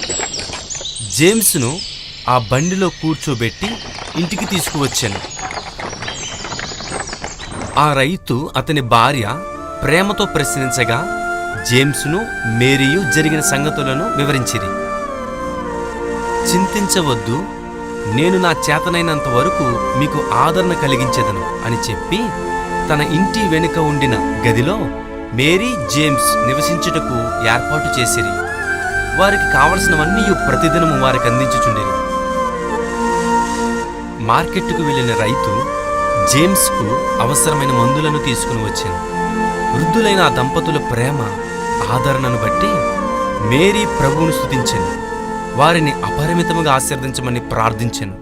జేమ్స్ను ఆ బండిలో కూర్చోబెట్టి ఇంటికి తీసుకువచ్చాను. ఆ రైతు అతని భార్య ప్రేమతో ప్రశ్నించగా జేమ్స్ను మేరీయు జరిగిన సంగతులను వివరించిరి. చింతించవద్దు, నేను నా చేతనైనంత వరకు మీకు ఆదరణ కలిగించెదను అని చెప్పి తన ఇంటి వెనుక ఉండిన గదిలో మేరీ, జేమ్స్ నివసించుటకు ఏర్పాటు చేసిరి. వారికి కావలసినవన్నీ ప్రతిదినము వారికి అందించుచుండిరి. మార్కెట్కు వెళ్ళిన రైతు జేమ్స్కు అవసరమైన మందులను తీసుకుని వచ్చాను. వృద్ధులైన ఆ దంపతుల ప్రేమ ఆదరణను బట్టి మేరీ ప్రభువును స్తుతించెను. వారిని అపరిమితముగా ఆశీర్వదించమని ప్రార్థించెను.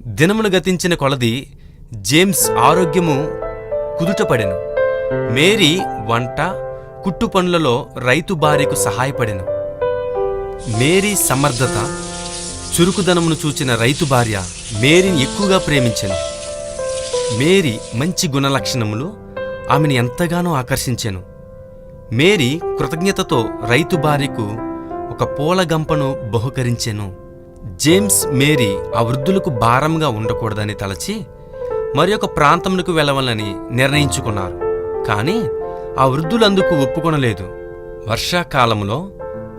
దినములు గతించిన కొలది జేమ్స్ ఆరోగ్యము కుదుటపడెను. మేరీ వంట, కుట్టు పనులలో రైతు భార్యకు సహాయపడెను. మేరీ సమర్థత, చురుకుదనమును చూచిన రైతు భార్య మేరీని ఎక్కువగా ప్రేమించెను. మేరీ మంచి గుణలక్షణములు ఆమెను ఎంతగానో ఆకర్షించెను. మేరీ కృతజ్ఞతతో రైతు భార్యకు ఒక పూల గంపను బహుకరించెను. జేమ్స్, మేరీ ఆ వృద్ధులకు భారంగా ఉండకూడదని తలచి మరి ఒక ప్రాంతమునకు వెళ్ళవాలని నిర్ణయించుకున్నారు. కానీ ఆ వృద్ధులందుకు ఒప్పుకొనలేదు. వర్షాకాలంలో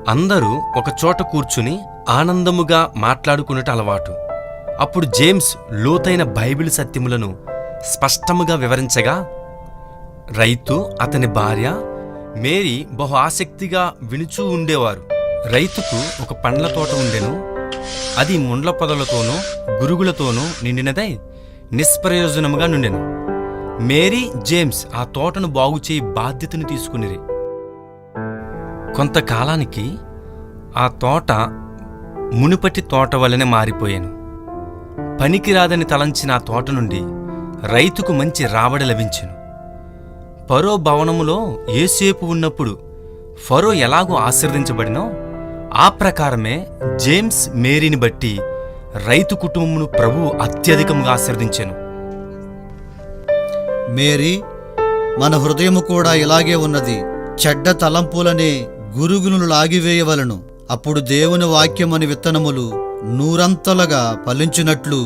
అందరూ ఒక చోట కూర్చుని ఆనందముగా మాట్లాడుకునేట అలవాటు. అప్పుడు జేమ్స్ లోతైన బైబిల్ సత్యములను స్పష్టముగా వివరించగా రైతు, అతని భార్య మేరీ బహు ఆసక్తిగా వినుచూ ఉండేవారు. రైతుకు ఒక పండ్ల తోట ఉండెను. అది ముండ్ల పొదలతోనూ గురుగులతోనూ నిండినదై నిష్ప్రయోజనముగా నుండెను. మేరీ, జేమ్స్ ఆ తోటను బాగుచేయి బాధ్యతను తీసుకునిరి. కొంతకాలానికి ఆ తోట మునుపటి తోట వలెనే మారిపోయాను. పనికిరాదని తలంచిన ఆ తోట నుండి రైతుకు మంచి రాబడి లభించెను. ఫరో భవనములో యేసేపు ఉన్నప్పుడు ఫరో ఎలాగో ఆశీర్వదించబడినో ఆ ప్రకారమే జేమ్స్, మేరీని బట్టి రైతు కుటుంబమును ప్రభువు అత్యధికంగా ఆశీర్వదించెను. మేరీ, మన హృదయము కూడా ఇలాగే ఉన్నది. చెడ్డ తలంపులనే గురుగులను లాగివేయవలను. అప్పుడు దేవుని వాక్యమని విత్తనములు నూరంతలుగా ఫలించినట్లు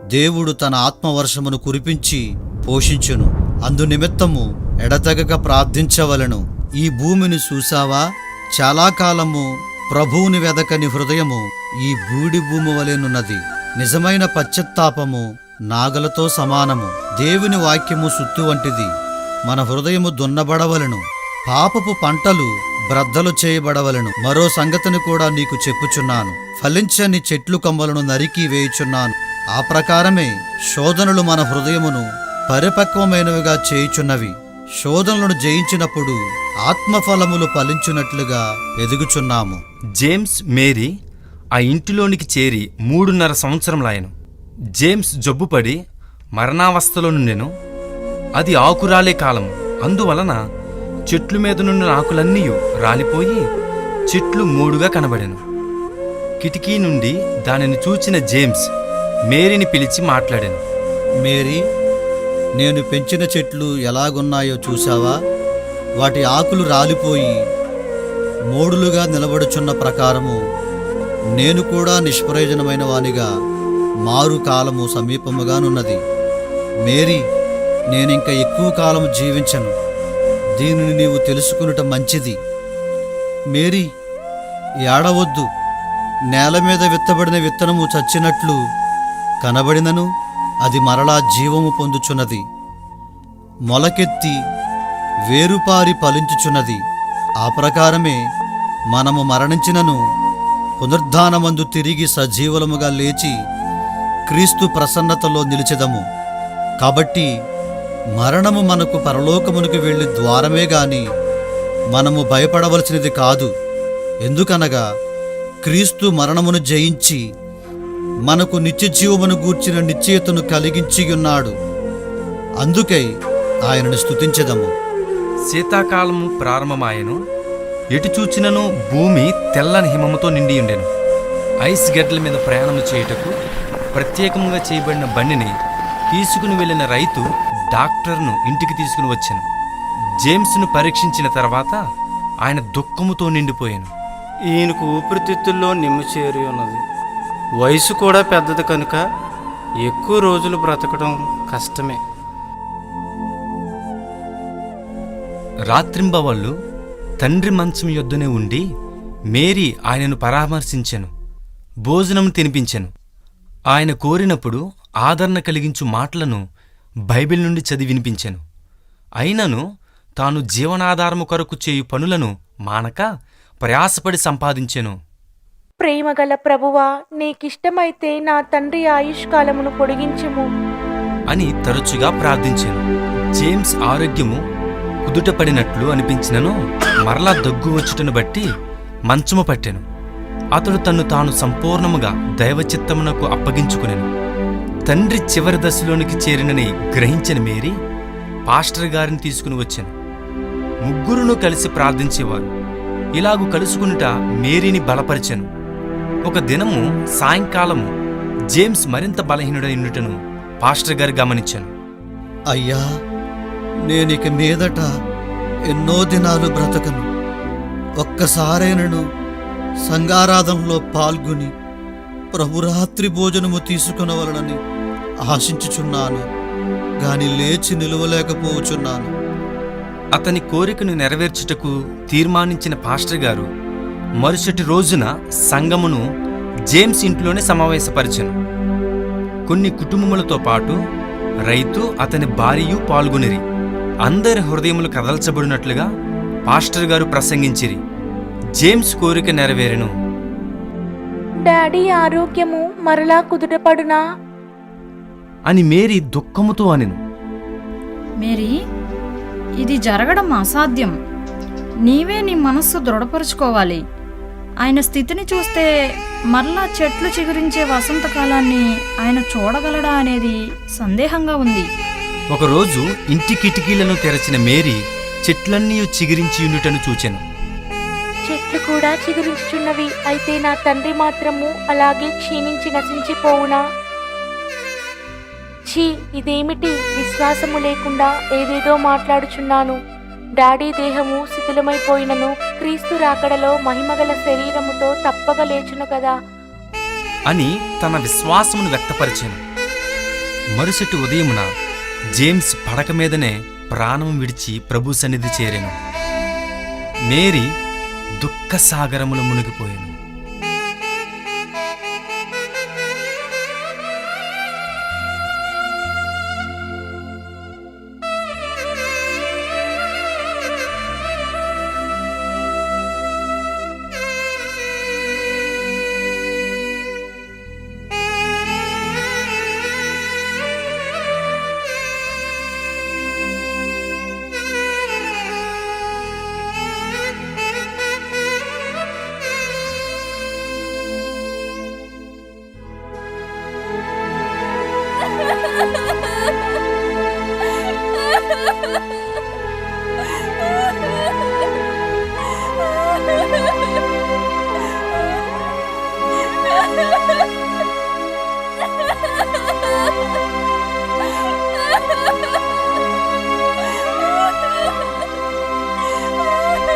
దేవుడు తన ఆత్మవర్షమును కురిపించి పోషించును. అందునిమిత్తము ఎడతెగక ప్రార్థించవలను. ఈ భూమిని చూసావా? చాలా కాలము ప్రభువుని వెదకని హృదయము ఈ బూడి భూమి వలెనున్నది. నిజమైన పశ్చాత్తాపము నాగలతో సమానము. దేవుని వాక్యము సుత్తు వంటిది. మన హృదయము దున్నబడవలెను. పాపపు పంటలు బ్రద్దలు చేయబడవలెను. మరో సంగతిని కూడా నీకు చెప్పుచున్నాను. ఫలించని చెట్లు కొమ్మలను నరికి వేయుచున్నాను. ఆ ప్రకారమే శోధనలు మన హృదయమును పరిపక్వమైనవిగా చేయుచున్నవి. శోధనలను జయించినప్పుడు ఆత్మఫలములు ఫలించున్నట్లుగా ఎదుగుచున్నాము. జేమ్స్ మేరీ ఆ ఇంటిలోనికి చేరి 3.5 సంవత్సరములాయను. జేమ్స్ జబ్బుపడి మరణావస్థలో నుండెను. అది ఆకురాలే కాలము. అందువలన చెట్లు మీద నుండి ఆకులన్నీ రాలిపోయి చెట్లు 3గా కనబడెను. కిటికీ నుండి దానిని చూచిన జేమ్స్ మేరీని పిలిచి మాట్లాడాను. మేరీ, నేను పెంచిన చెట్లు ఎలాగున్నాయో చూశావా? వాటి ఆకులు రాలిపోయి మోడులుగా నిలబడుచున్న ప్రకారము నేను కూడా నిష్ప్రయోజనమైన వానిగా మారు కాలము సమీపముగానున్నది. మేరీ, నేనింక ఎక్కువ కాలం జీవించను. దీనిని నీవు తెలుసుకునుట మంచిది. మేరీ, ఏడవద్దు. నేల మీద విత్తబడిన విత్తనము చచ్చినట్లు కనబడినను అది మరలా జీవము పొందుచున్నది. మొలకెత్తి వేరుపారి ఫలించుచున్నది. ఆ ప్రకారమే మనము మరణించినను పునరుద్ధానమందు తిరిగి సజీవులముగా లేచి క్రీస్తు ప్రసన్నతలో నిలిచెదము. కాబట్టి మరణము మనకు పరలోకమునకు వెళ్ళి ద్వారమే గాని మనము భయపడవలసినది కాదు. ఎందుకనగా క్రీస్తు మరణమును జయించి మనకు నిత్యజీవమును గూర్చిన నిశ్చయతను కలిగించియున్నాడు. అందుకై ఆయనను స్తుతించెదము. శీతాకాలము ప్రారంభమాయెను. ఎటు చూచినను భూమి తెల్లని హిమముతో నిండియుండెను. ఐస్ గడ్డల మీద ప్రయాణము చేయుటకు ప్రత్యేకంగా చేయబడిన బండిని తీసుకుని వెళ్ళిన రైతు డాక్టర్ను ఇంటికి తీసుకుని వచ్చాను. జేమ్స్ను పరీక్షించిన తర్వాత ఆయన దుఃఖముతో నిండిపోయాను. ఈయనకు ఊపిరితిత్తుల్లో నిమ్ము చేరి ఉన్నది. వయసు కూడా పెద్దది కనుక ఎక్కువ రోజులు బ్రతకడం కష్టమే. రాత్రింబవళ్ళు తండ్రి మంచం యొద్దనే ఉండి మేరీ ఆయనను పరామర్శించెను. భోజనం తినిపించెను. ఆయన కోరినప్పుడు ఆదరణ కలిగించు మాటలను బైబిల్ నుండి చదివి వినిపించెను. అయినను తాను జీవనాధారము కొరకు చేయు పనులను మానక ప్రయాసపడి సంపాదించెను. ప్రేమగల ప్రభువా, నీకిష్టమైతే నా తండ్రి ఆయుష్కాలమును పొడిగించుము అని తరచుగా ప్రార్థించెను. జేమ్స్ ఆరోగ్యము కుదుటపడినట్లు అనిపించినను మరలా దగ్గు వచ్చుటను బట్టి మంచము పట్టెను. అతడు తన్ను తాను సంపూర్ణముగా దైవచిత్తమునకు అప్పగించుకునెను. తండ్రి చివరి దశలోనికి చేరినని గ్రహించిన మేరీ పాస్టర్ గారిని తీసుకుని వచ్చాను. ముగ్గురును కలిసి ప్రార్థించేవారు. ఇలాగు కలుసుకునుట మేరీని బలపరిచెను. ఒక దినము సాయంకాలము జేమ్స్ మరింత బలహీనుడై ఉండుటను పాస్టర్ గారు గమనించాను. అయ్యా, నేనిక మీదట ఎన్నో దినాలు బ్రతకను. ఒక్కసారైనను సంగారాధనలో పాల్గొని ప్రభురాత్రి భోజనము తీసుకునవలనని ఆశించుచున్నాను, గాని లేచి నిలువలేకపోవచున్నాను. అతని కోరికను నెరవేర్చుటకు తీర్మానించిన పాస్టర్ గారు మరుసటి రోజున సంఘమును జేమ్స్ ఇంట్లోనే సమావేశపరిచెను. కొన్ని కుటుంబములతో పాటు రైతు అతని భార్యయు పాల్గొనిరి. అందరి హృదయములు కదల్చబడినట్లుగా పాస్టర్ గారు ప్రసంగించిరి. జేమ్స్ కోరిక నెరవేరెను. డాడీ ఆరోగ్యము మరలా కుదుటపడునా అని మేరీ దుఃఖముతో అనెను. మేరీ, ఇది జరగడం అసాధ్యం. నీవే నీ మనస్సు దృఢపరుచుకోవాలి. ఆయన స్థితిని చూస్తే మరలా చెట్లు చిగురించే వసంతకాలాన్ని ఆయన చూడగలడా అనేది సందేహంగా ఉంది. ఒకరోజు ఇంటి కిటికీలను తెరచిన మేరీ చెట్లన్నీ చిగిరించియుండుటను చూచెను. చెట్లు కూడా చిగురించుచున్నవి. అయితే నా తండ్రి మాత్రము అలాగే క్షీణించి నశించిపోవునా? ఛీ, ఇదేమిటి? విశ్వాసము లేకుండా ఏదేదో మాట్లాడుచున్నాను. డాడీ దేహము శిథిలమైపోయినను క్రీస్తు రాకడలో మహిమగల శరీరముతో తప్పక లేచును కదా అని తన విశ్వాసమును వ్యక్తపరిచెను. మరుసటి ఉదయమున జేమ్స్ పడక మీదనే ప్రాణం విడిచి ప్రభు సన్నిధి చేరెను. మేరీ దుఃఖ సాగరములో మునిగిపోయాను.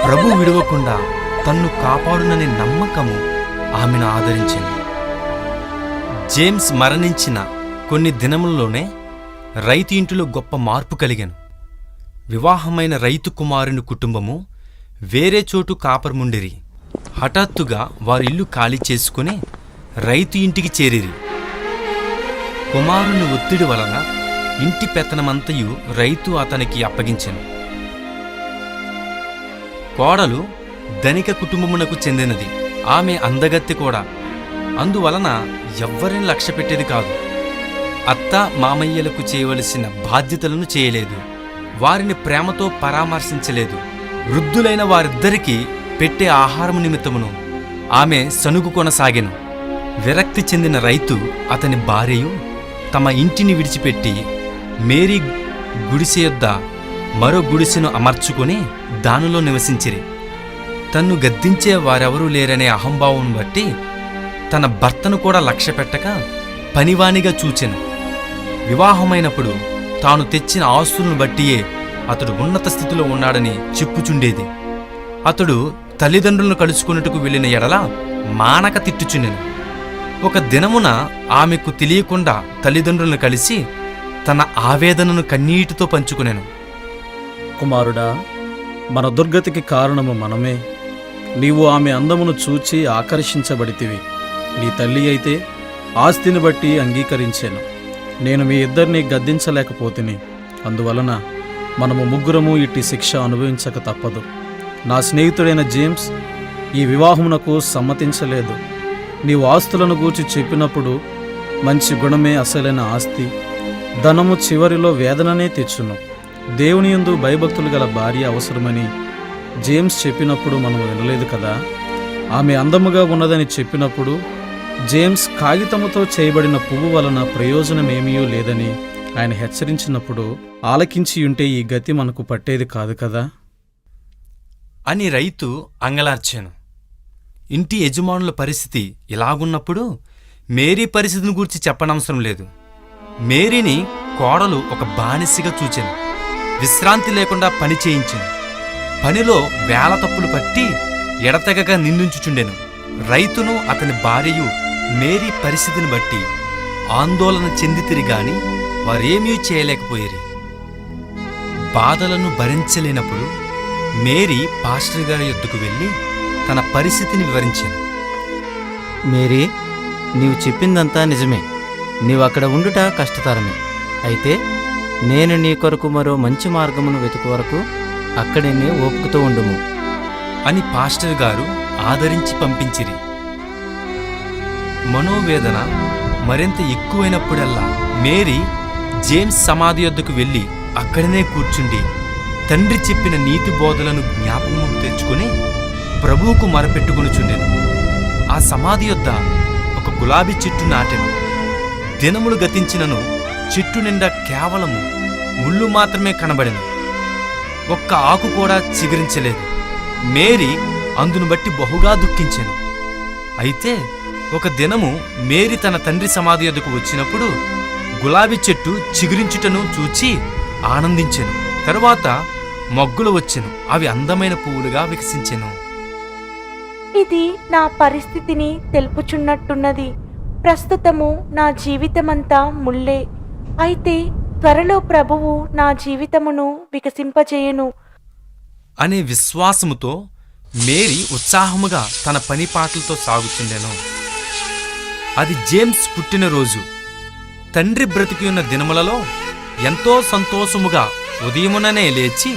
ప్రభు విడవకుండా తన్ను కాపాడుననే నమ్మకము ఆమెను ఆదరించింది. జేమ్స్ మరణించిన కొన్ని దినములలోనే రైతు ఇంటిలో గొప్ప మార్పు కలిగెను. వివాహమైన రైతు కుమారుని కుటుంబము వేరే చోటు కాపరముండిరి. హఠాత్తుగా వారి ఇల్లు ఖాళీ చేసుకుని రైతు ఇంటికి చేరిరి. కుమారుని ఒత్తిడి వలన ఇంటి పెత్తనమంతయు రైతు అతనికి అప్పగించెను. కోడలు ధనిక కుటుంబమునకు చెందినది. ఆమె అందగత్తె కూడా. అందువలన ఎవ్వరిని లక్ష్యపెట్టేది కాదు. అత్త మామయ్యలకు చేయవలసిన బాధ్యతలను చేయలేదు. వారిని ప్రేమతో పరామర్శించలేదు. వృద్ధులైన వారిద్దరికీ పెట్టే ఆహారము నిమిత్తమును ఆమె సనుగు కొనసాగెను. విరక్తి చెందిన రైతు అతని భార్యయు తమ ఇంటిని విడిచిపెట్టి మేరీ గుడిసె యొద్ద మరో గుడిసెను అమర్చుకొని దానిలో నివసించిరి. తన్ను గద్దించే వారెవరూ లేరనే అహంభావం బట్టి తన భర్తను కూడా లక్ష్యపెట్టక పనివానిగా చూచెను. వివాహమైనప్పుడు తాను తెచ్చిన ఆస్తులను బట్టియే అతడు ఉన్నత స్థితిలో ఉన్నాడని చెప్పుచుండేది. అతడు తల్లిదండ్రులను కలుసుకున్నట్టుకు వెళ్ళిన ఎడల మానక తిట్టుచుండెను. ఒక దినమున ఆమెకు తెలియకుండా తల్లిదండ్రులను కలిసి తన ఆవేదనను కన్నీటితో పంచుకునెను. కుమారుడా, మన దుర్గతికి కారణము మనమే. నీవు ఆమె అందమును చూచి ఆకర్షించబడితివి. నీ తల్లి అయితే ఆస్తిని బట్టి అంగీకరించాను. నేను మీ ఇద్దరిని గద్దించలేకపోతిని. అందువలన మనము ముగ్గురము ఇట్టి శిక్ష అనుభవించక తప్పదు. నా స్నేహితుడైన జేమ్స్ ఈ వివాహమునకు సమ్మతించలేదు. నీవు ఆస్తులను గూర్చి చెప్పినప్పుడు మంచి గుణమే అసలైన ఆస్తి. ధనము చివరిలో వేదననే తెచ్చును. దేవుని యందు భయభక్తులు గల భార్య అవసరమని జేమ్స్ చెప్పినప్పుడు మనం వినలేదు కదా. ఆమె అందముగా ఉన్నదని చెప్పినప్పుడు జేమ్స్ కాగితముతో చేయబడిన పువ్వు వలన ప్రయోజనమేమీ లేదని ఆయన హెచ్చరించినప్పుడు ఆలకించి ఉంటే ఈ గతి మనకు పట్టేది కాదు కదా అని రైతు అంగలార్చాను. ఇంటి యజమానుల పరిస్థితి ఇలాగున్నప్పుడు మేరీ పరిస్థితిని గూర్చి చెప్పనవసరం లేదు. మేరీని కోడలు ఒక బానిసగా చూచెను. విశ్రాంతి లేకుండా పని చేయించెను. పనిలో వేల తప్పులు పట్టి ఎడతెగక నిందించుచుండెను. రైతును అతని భార్యయు మేరీ పరిస్థితిని బట్టి ఆందోళన చెందితిరిగాని వారేమీ చేయలేకపోయేరి. బాధలను భరించలేనప్పుడు మేరీ పాస్టర్ గారి యొద్దకు వెళ్ళి తన పరిస్థితిని వివరించాను. మేరీ, నీవు చెప్పిందంతా నిజమే. నీవు అక్కడ ఉండుట కష్టతరమే. అయితే నేను నీ కొరకు మరో మంచి మార్గమును వెతుకు వరకు అక్కడనే ఓపుకుతూ ఉండుము అని పాస్టర్ గారు ఆదరించి పంపించిరి. మనోవేదన మరింత ఎక్కువైనప్పుడల్లా మేరీ జేమ్స్ సమాధి యొద్దకు వెళ్ళి అక్కడనే కూర్చుండి తండ్రి చెప్పిన నీతి బోధలను జ్ఞాపకం తెచ్చుకుని ప్రభువుకు మొరపెట్టుకొనుచుండెను. ఆ సమాధి యొద్ద ఒక గులాబీ చెట్టు నాటెను. దినములు గతించినను చెట్టు నిండా కేవలము ముళ్ళు మాత్రమే కనబడెను. ఒక్క ఆకు కూడా చిగురించలేదు. మేరీ అందును బట్టి బహుగా దుఃఖించెను. అయితే ఒక దినము మేరీ తన తండ్రి సమాధి యొద్దకు వచ్చినప్పుడు గులాబీ చెట్టు చిగురించుటను చూచి ఆనందించెను. తరువాత మొగ్గులు వచ్చెను. అవి అందమైన పువ్వులుగా వికసించెను. ఇది నా పరిస్థితిని తెలుపుచున్నట్టున్నది. ప్రస్తుతము నా జీవితమంతా ముల్లే. అయితే త్వరలో ప్రభువు నా జీవితమును వికసింపజేయును అనే విశ్వాసముతో మేరీ ఉత్సాహముగా తన పని పాటలతో సాగుచుండెను. అది జేమ్స్ పుట్టినరోజు. తండ్రి బ్రతికి ఉన్న దినములలో ఎంతో సంతోషముగా ఉదయముననే లేచి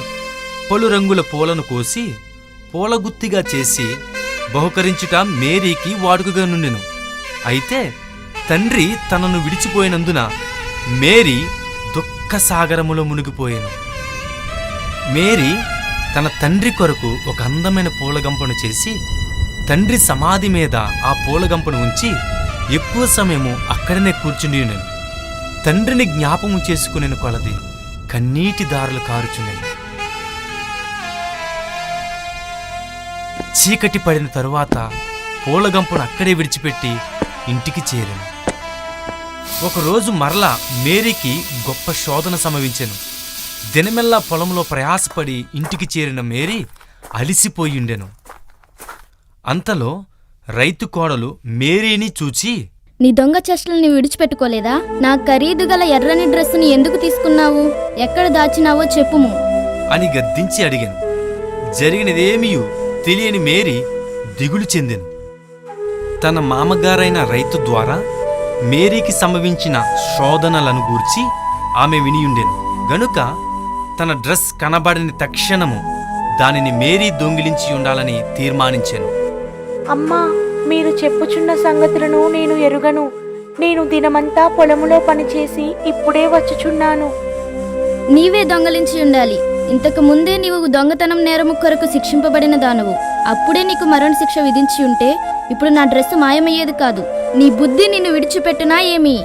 పలు రంగుల పూలను కోసి పూలగుత్తిగా చేసి బహుకరించుట మేరీకి వాడుకగా నుండెను. అయితే తండ్రి తనను విడిచిపోయినందున మేరీ దుఃఖసాగరములో మునిగిపోయాను. మేరీ తన తండ్రి కొరకు ఒక అందమైన పూలగంపను చేసి తండ్రి సమాధి మీద ఆ పూలగంపను ఉంచి ఎక్కువ సమయము అక్కడనే కూర్చుని నేను తండ్రిని జ్ఞాపకం చేసుకునేను కొలది కన్నీటి దారులు కారుచున్నాను. చీకటి పడిన తరువాత పూలగంపను అక్కడే విడిచిపెట్టి ఇంటికి చేరాను. ఒకరోజు మరలా మేరీకి గొప్ప శోధన సంభవించెను. దినమెల్లా పొలంలో ప్రయాసపడి ఇంటికి చేరిన మేరీ అలిసిపోయిండెను. అంతలో రైతు కోడలు మేరీని చూచి, నీ దొంగ చేష్టలని విడిచిపెట్టుకోలేదా? నా ఖరీదు గల ఎర్రని డ్రెస్సుని ఎందుకు తీసుకున్నావు? ఎక్కడ దాచినావో చెప్పుము అని గద్దించి అడిగాను. జరిగినదేమీ తెలియని మేరీ దిగులు చెందెను. తన మామగారైన రైతు ద్వారా మేరీకి సంభవించిన శోధనలను గూర్చి ఆమె వినియుండెను గనుక తన డ్రెస్ కనబడని తక్షణము దానిని మేరీ దొంగిలించి ఉండాలని తీర్మానించెను. అమ్మా, మీరు చెప్పుచున్న సంగతులను నేను ఎరుగను. నేను దినమంతా పొలములో పనిచేసి ఇప్పుడే వచ్చుచున్నాను. నీవే దొంగలించి ఉండాలి. ఇంతకు ముందే నీవు దొంగతనం నేరము కొరకు శిక్షింపబడిన దానవు. అప్పుడే నీకు మరణ శిక్ష విధించి ఉంటే ఇప్పుడు నా డ్రెస్సు మాయమయ్యేది కాదు. నీ బుద్ధి నిన్ను విడిచిపెట్టునా ఏమి?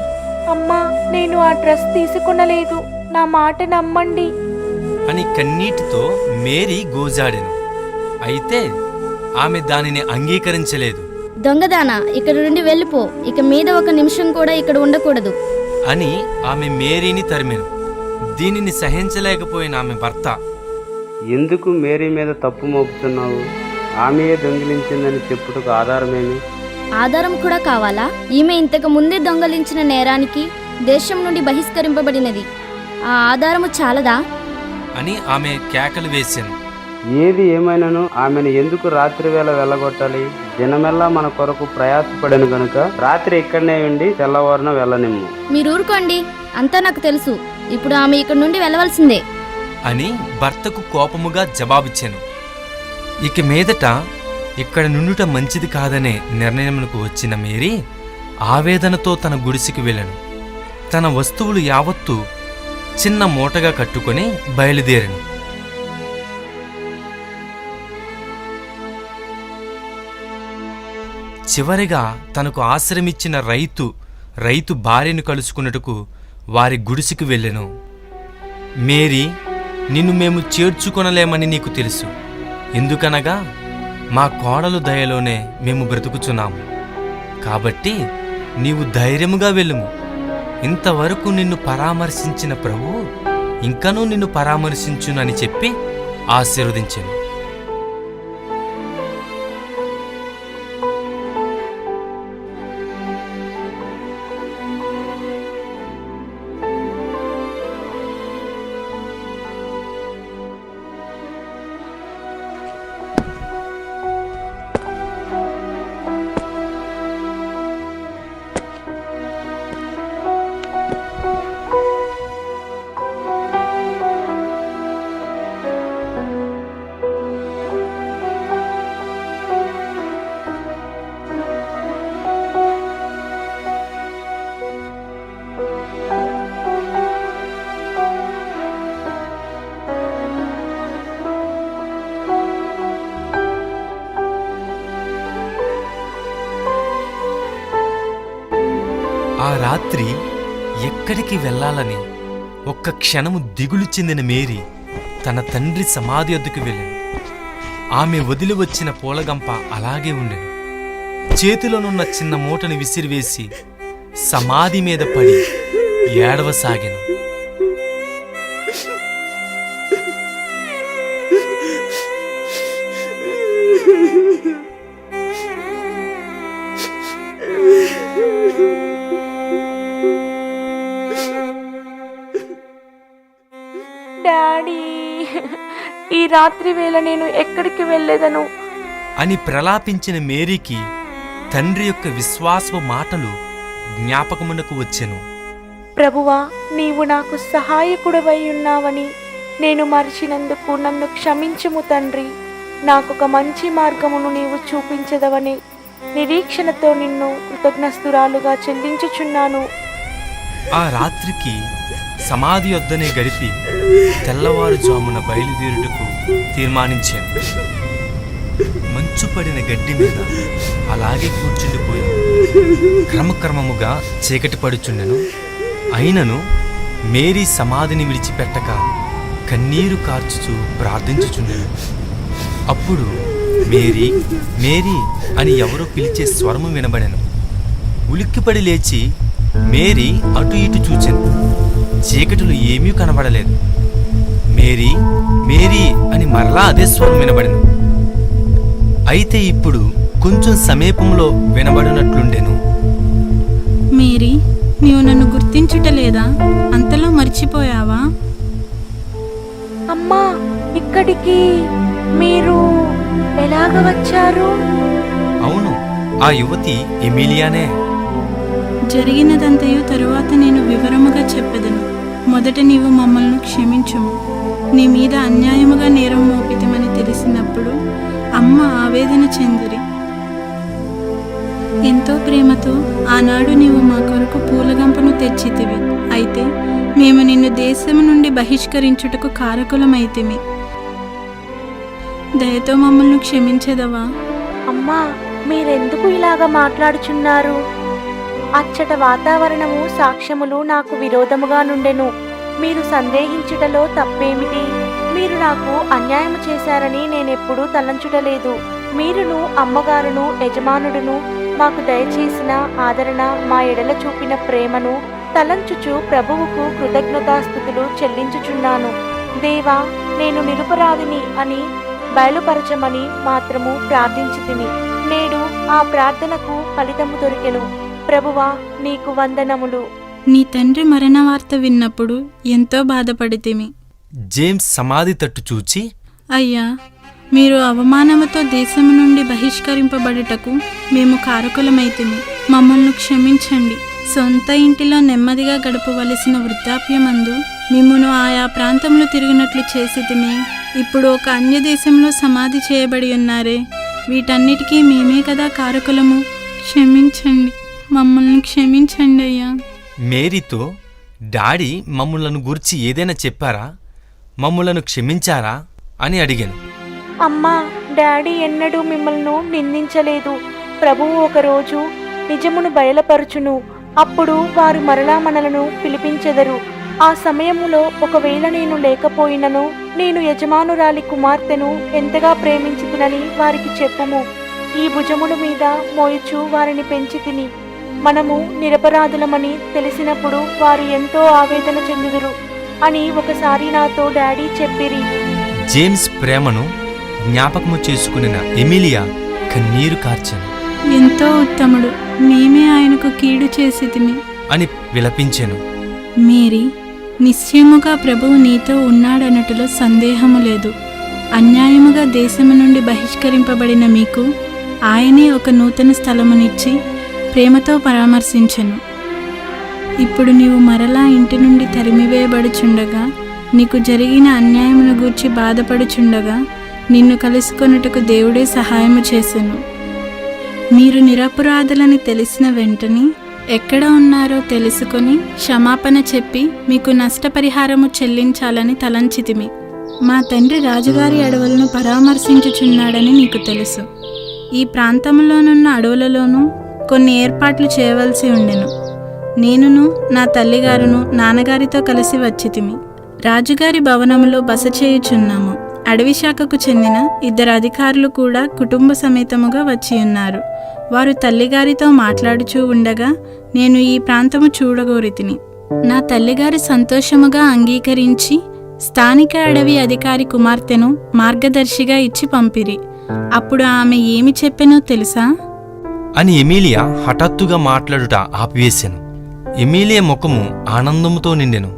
అమ్మా, నేను ఆ డ్రెస్ తీసుకొనలేదు. నా మాట నమ్మండి అని కన్నీటితో మేరీ గోజాడెను. అయితే ఆమె దానిని అంగీకరించలేదు. దొంగదానా, ఇక్కడ నుండి వెళ్ళిపో. ఇక మీద ఒక నిమిషం కూడా ఇక్కడ ఉండకూడదు అని ఆమె మేరీని తరిమెను. దీనిని సహించలేకపోయిన ఆమె భర్త, ఎందుకు మేరీ మీద తప్పు మోపుతున్నావు? ఆమెయే దొంగిలించిందని చెప్పుటకు ఆధారమేమి? ఆధారం కూడా కావాలా? ఈమె ఇంతకు ముందే దొంగలించిన నేరానికి దేశం నుండి బహిష్కరింపబడినది. ఆ ఆధారము చాలదా? అని ఆమె కేకలు వేశాను. ఏది ఏమైనాను ఆమెను ఎందుకు రాత్రి వేళ వెళ్ళగొట్టాలి? దినమెల్లా మన కొరకు ప్రయాసపడను గనుక రాత్రి ఇక్కడనే ఉండి తెల్లవారున వెళ్ళనిమ్ము. మీరు ఊరుకోండి, అంతా నాకు తెలుసు. ఇప్పుడు ఆమె ఇక్కడ నుండి వెళ్ళవలసిందే అని భర్తకు కోపముగా జవాబిచ్చాను. ఇక మీదట ఇక్కడ నుండుట మంచిది కాదనే నిర్ణయమునకు వచ్చిన మేరీ ఆవేదనతో తన గుడిసెకు వెళ్ళెను. తన వస్తువులు యావత్తు చిన్న మూటగా కట్టుకొని బయలుదేరెను. చివరిగా తనకు ఆశ్రమిచ్చిన రైతు భార్యను కలుసుకున్నట్టుకు వారి గుడిసెకు వెళ్ళెను. మేరీ, నిన్ను మేము చేర్చుకొనలేమని నీకు తెలుసు. ఎందుకనగా మా కోడలు దయలోనే మేము బ్రతుకుచున్నాము. కాబట్టి నీవు ధైర్యముగా వెళ్ళుము. ఇంతవరకు నిన్ను పరామర్శించిన ప్రభువు ఇంకనూ నిన్ను పరామర్శించునని చెప్పి ఆశీర్వదించెను. ఆ రాత్రి ఎక్కడికి వెళ్ళాలని ఒక్క క్షణము దిగులు చెందిన మేరీ తన తండ్రి సమాధి వద్దకు వెళ్ళెను. ఆమె వదిలి వచ్చిన పూలగంప అలాగే ఉండెను. చేతిలోనున్న చిన్న మూటను విసిరివేసి సమాధి మీద పడి ఏడవసాగెను. డాడీ, ఈ రాత్రి వేళ నేను ఎక్కడికి వెళ్ళేదను అని ప్రలాపించిన మేరీకి తండ్రి యొక్క విశ్వాసపు మాటలు జ్ఞాపకమునకు వచ్చెను. ప్రభువా, నీవు నాకు సహాయకుడివై ఉన్నావని నేను మరిచినందుకు నన్ను క్షమించుము తండ్రి. నాకొక మంచి మార్గమును నీవు చూపించదవని నిరీక్షణతో నిన్ను కృతజ్ఞస్తురాలుగా చెల్లించుచున్నాను. ఆ రాత్రికి సమాధి వద్దనే గడిపి తెల్లవారుజామున బయలుదేరుటకు తీర్మానించాను. మంచు పడిన గడ్డి మీద అలాగే కూర్చుండిపోయాను. క్రమక్రమముగా చీకటి పడుచుండెను. అయినను మేరీ సమాధిని విడిచిపెట్టక కన్నీరు కార్చుచూ ప్రార్థించుచుండెను. అప్పుడు మేరీ, మేరీ అని ఎవరో పిలిచే స్వరము వినబడెను. ఉలిక్కిపడి లేచి మేరీ అటు ఇటు చూచెను. చీకటిలో ఏమీ కనబడలేదు. మేరీ, మేరీ అని మరలా అదే స్వరం వినబడెను. అయితే ఇప్పుడు కొంచెం సమీపంలో వినబడినట్లుండెను. మేరీ, నీవు నన్ను గుర్తించుటలేదా? అంతలో మర్చిపోయావా? అమ్మా, ఇక్కడికి మీరు ఎలాగ వచ్చారు? అవును, ఆ యువతి ఎమిలియానే. జరిగినదంతయు తరువాత నేను వివరముగా చెప్పెదను. మొదట నీవు మమ్మల్ని క్షమించుము. నీ మీద అన్యాయముగా నేరం మోపితమని తెలిసినప్పుడు అమ్మ ఆవేదన చెందిరి. ఎంతో ప్రేమతో ఆనాడు నీవు మా కొరకు పూలగంపను తెచ్చితివి. అయితే మేము నిన్ను దేశము నుండి బహిష్కరించుటకు కారకులమైతిమి. దయతో మమ్మల్ని క్షమించెదవా? అమ్మా, మీరెందుకు ఇలాగ మాట్లాడుచున్నారు? అచ్చట వాతావరణము సాక్ష్యములు నాకు విరోధముగా నుండెను. మీరు సందేహించుటలో తప్పేమిటి? మీరు నాకు అన్యాయము చేశారని నేనెప్పుడూ తలంచుటలేదు. మీరును అమ్మగారును యజమానుడును మాకు దయచేసిన ఆదరణ, మా ఎడల చూపిన ప్రేమను తలంచుచు ప్రభువుకు కృతజ్ఞతాస్థుతులు చెల్లించుచున్నాను. దేవా, నేను నిరపరాధిని అని బయలుపరచమని మాత్రము ప్రార్థించితిని. నేడు ఆ ప్రార్థనకు ఫలితము దొరికెను. ప్రభువా, నీకు వందనములు. నీ తండ్రి మరణ వార్త విన్నప్పుడు ఎంతో బాధపడితిమి. జేమ్స్ సమాధి తట్టు చూచి, అయ్యా, మీరు అవమానముతో దేశము నుండి బహిష్కరింపబడుటకు మేము కారకులమైతిమి. మమ్మల్ని క్షమించండి. సొంత ఇంటిలో నెమ్మదిగా గడపవలసిన వృద్ధాప్యమందు మిమ్మును ఆయా ప్రాంతంలో తిరిగినట్లు చేసితిమి. ఇప్పుడు ఒక అన్య దేశంలో సమాధి చేయబడి ఉన్నారే, వీటన్నిటికీ మేమే కదా కారకులము. క్షమించండి, మమ్మల్ని క్షమించండి అయ్యా. మేరీతో, డాడీ మమ్ములను గురించి ఏదైనా చెప్పారా? మమ్ములను క్షమించారా అని అడిగాను. అమ్మా, డాడీ ఎన్నడూ మిమ్మల్ని నిందించలేదు. ప్రభువు ఒకరోజు నిజమును బయలుపరచును. అప్పుడు వారు మరలా మనలను పిలిపించెదరు. ఆ సమయములో ఒకవేళ నేను లేకపోయినను నేను యజమానురాలి కుమార్తెను ఎంతగా ప్రేమించుతునని వారికి చెప్పుము. ఈ భుజముల మీద మోయుచు వారిని పెంచి తిని మనము నిరపరాధులమని తెలిసినప్పుడు వారు ఎంతో ఆవేదన చెందుదురు అని ఒకసారి నాతో డాడీ చెప్పిరి. జేమ్స్ ప్రేమను జ్ఞాపకము చేసుకునిన ఎమిలియా కన్నీరు కార్చెను. ఎంతో ఉత్తముడు, మేమే ఆయనకు కీడు చేసితిమి అని విలపించెను. మేరీ, నిశ్చయముగా ప్రభువు నీతో ఉన్నాడనటులో సందేహము లేదు. అన్యాయముగా దేశము నుండి బహిష్కరింపబడిన మీకు ఆయనే ఒక నూతన స్థలమునిచ్చి ప్రేమతో పరామర్శించెను. ఇప్పుడు నీవు మరలా ఇంటి నుండి తరిమివేయబడుచుండగా, నీకు జరిగిన అన్యాయమును గూర్చి బాధపడుచుండగా నిన్ను కలుసుకొనుటకు దేవుడే సహాయము చేసెను. మీరు నిరపరాధులని తెలిసిన వెంటనే ఎక్కడ ఉన్నారో తెలుసుకొని క్షమాపణ చెప్పి మీకు నష్టపరిహారము చెల్లించాలని తలంచితిమి. మా తండ్రి రాజుగారి అడవులను పరామర్శించుచున్నాడని నీకు తెలుసు. ఈ ప్రాంతంలోనున్న అడవులలోనూ కొన్ని ఏర్పాట్లు చేయవలసి ఉండెను. నేనును నా తల్లిగారును నాన్నగారితో కలిసి వచ్చితిమి. రాజుగారి భవనములో బస చేయుచున్నాము. అడవి శాఖకు చెందిన 2 అధికారులు కూడా కుటుంబ సమేతముగా వచ్చి ఉన్నారు. వారు తల్లిగారితో మాట్లాడుచూ ఉండగా నేను ఈ ప్రాంతము చూడగోరితిని. నా తల్లిగారు సంతోషముగా అంగీకరించి స్థానిక అడవి అధికారి కుమార్తెను మార్గదర్శిగా ఇచ్చి పంపిరి. అప్పుడు ఆమె ఏమి చెప్పెనో తెలుసా? అని ఎమిలియా హఠాత్తుగా మాట్లాడుట ఆపివేశాను. ఎమిలియా ముఖము ఆనందముతో నిండెను.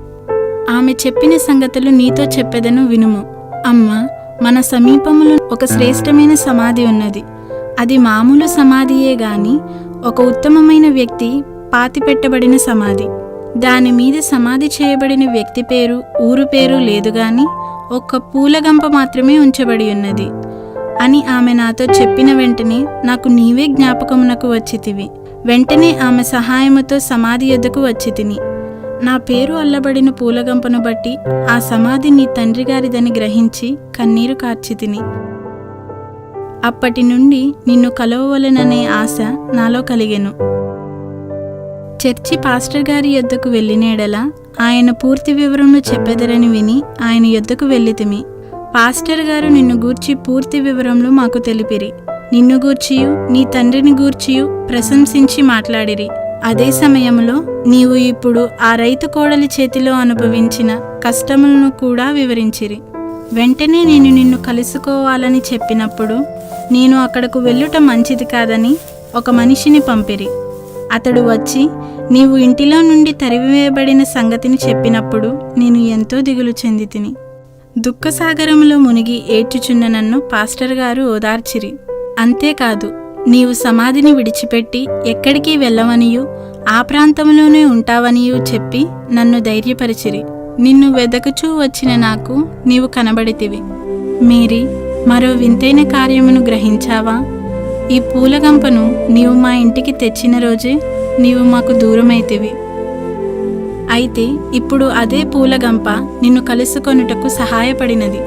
ఆమె చెప్పిన సంగతులు నీతో చెప్పెదను, వినుము. అమ్మ, మన సమీపములో ఒక శ్రేష్టమైన సమాధి ఉన్నది. అది మామూలు సమాధియే గాని ఒక ఉత్తమమైన వ్యక్తి పాతిపెట్టబడిన సమాధి. దాని మీద సమాధి చేయబడిన వ్యక్తి పేరు, ఊరు పేరు లేదు గాని ఒక్క పూలగంప మాత్రమే ఉంచబడి ఉన్నది అని ఆమె నాతో చెప్పిన వెంటనే నాకు నీవే జ్ఞాపకమునకు వచ్చితివి. వెంటనే ఆమె సహాయముతో సమాధి యొద్దకు వచ్చి తిని నా పేరు అల్లబడిన పూలగంపను బట్టి ఆ సమాధి నీ తండ్రి గారిదని గ్రహించి కన్నీరు కార్చి తిని. అప్పటి నుండి నిన్ను కలవవలెననే ఆశ నాలో కలిగెను. చర్చి పాస్టర్ గారి యొద్దకు వెళ్ళినేడలా ఆయన పూర్తి వివరములు చెప్పెదరని విని ఆయన యొద్దకు వెళ్ళితిమి. పాస్టర్ గారు నిన్ను గూర్చి పూర్తి వివరములు మాకు తెలిపిరి. నిన్ను గూర్చియు నీ తండ్రిని గూర్చియు ప్రశంసించి మాట్లాడిరి. అదే సమయంలో నీవు ఇప్పుడు ఆ రైతు కోడలి చేతిలో అనుభవించిన కష్టములను కూడా వివరించిరి. వెంటనే నేను నిన్ను కలుసుకోవాలని చెప్పినప్పుడు నేను అక్కడకు వెళ్ళుట మంచిది కాదని ఒక మనిషిని పంపిరి. అతడు వచ్చి నీవు ఇంటిలో నుండి తరిమివేయబడిన సంగతిని చెప్పినప్పుడు నేను ఎంతో దిగులు చెందితిని. దుఃఖసాగరములో మునిగి ఏడ్చుచున్న నన్ను పాస్టర్ గారు ఓదార్చిరి. అంతేకాదు, నీవు సమాధిని విడిచిపెట్టి ఎక్కడికి వెళ్ళవనియు ఆ ప్రాంతంలోనే ఉంటావనియూ చెప్పి నన్ను ధైర్యపరిచిరి. నిన్ను వెదకుచూ వచ్చిన నాకు నీవు కనబడితివి. మేరీ, మరో వింతైన కార్యమును గ్రహించావా? ఈ పూలగంపను నీవు మా ఇంటికి తెచ్చిన రోజే నీవు మాకు దూరమైతివి. అయితే ఇప్పుడు అదే పూలగంప నిన్ను కలుసుకొనుటకు సహాయపడినది.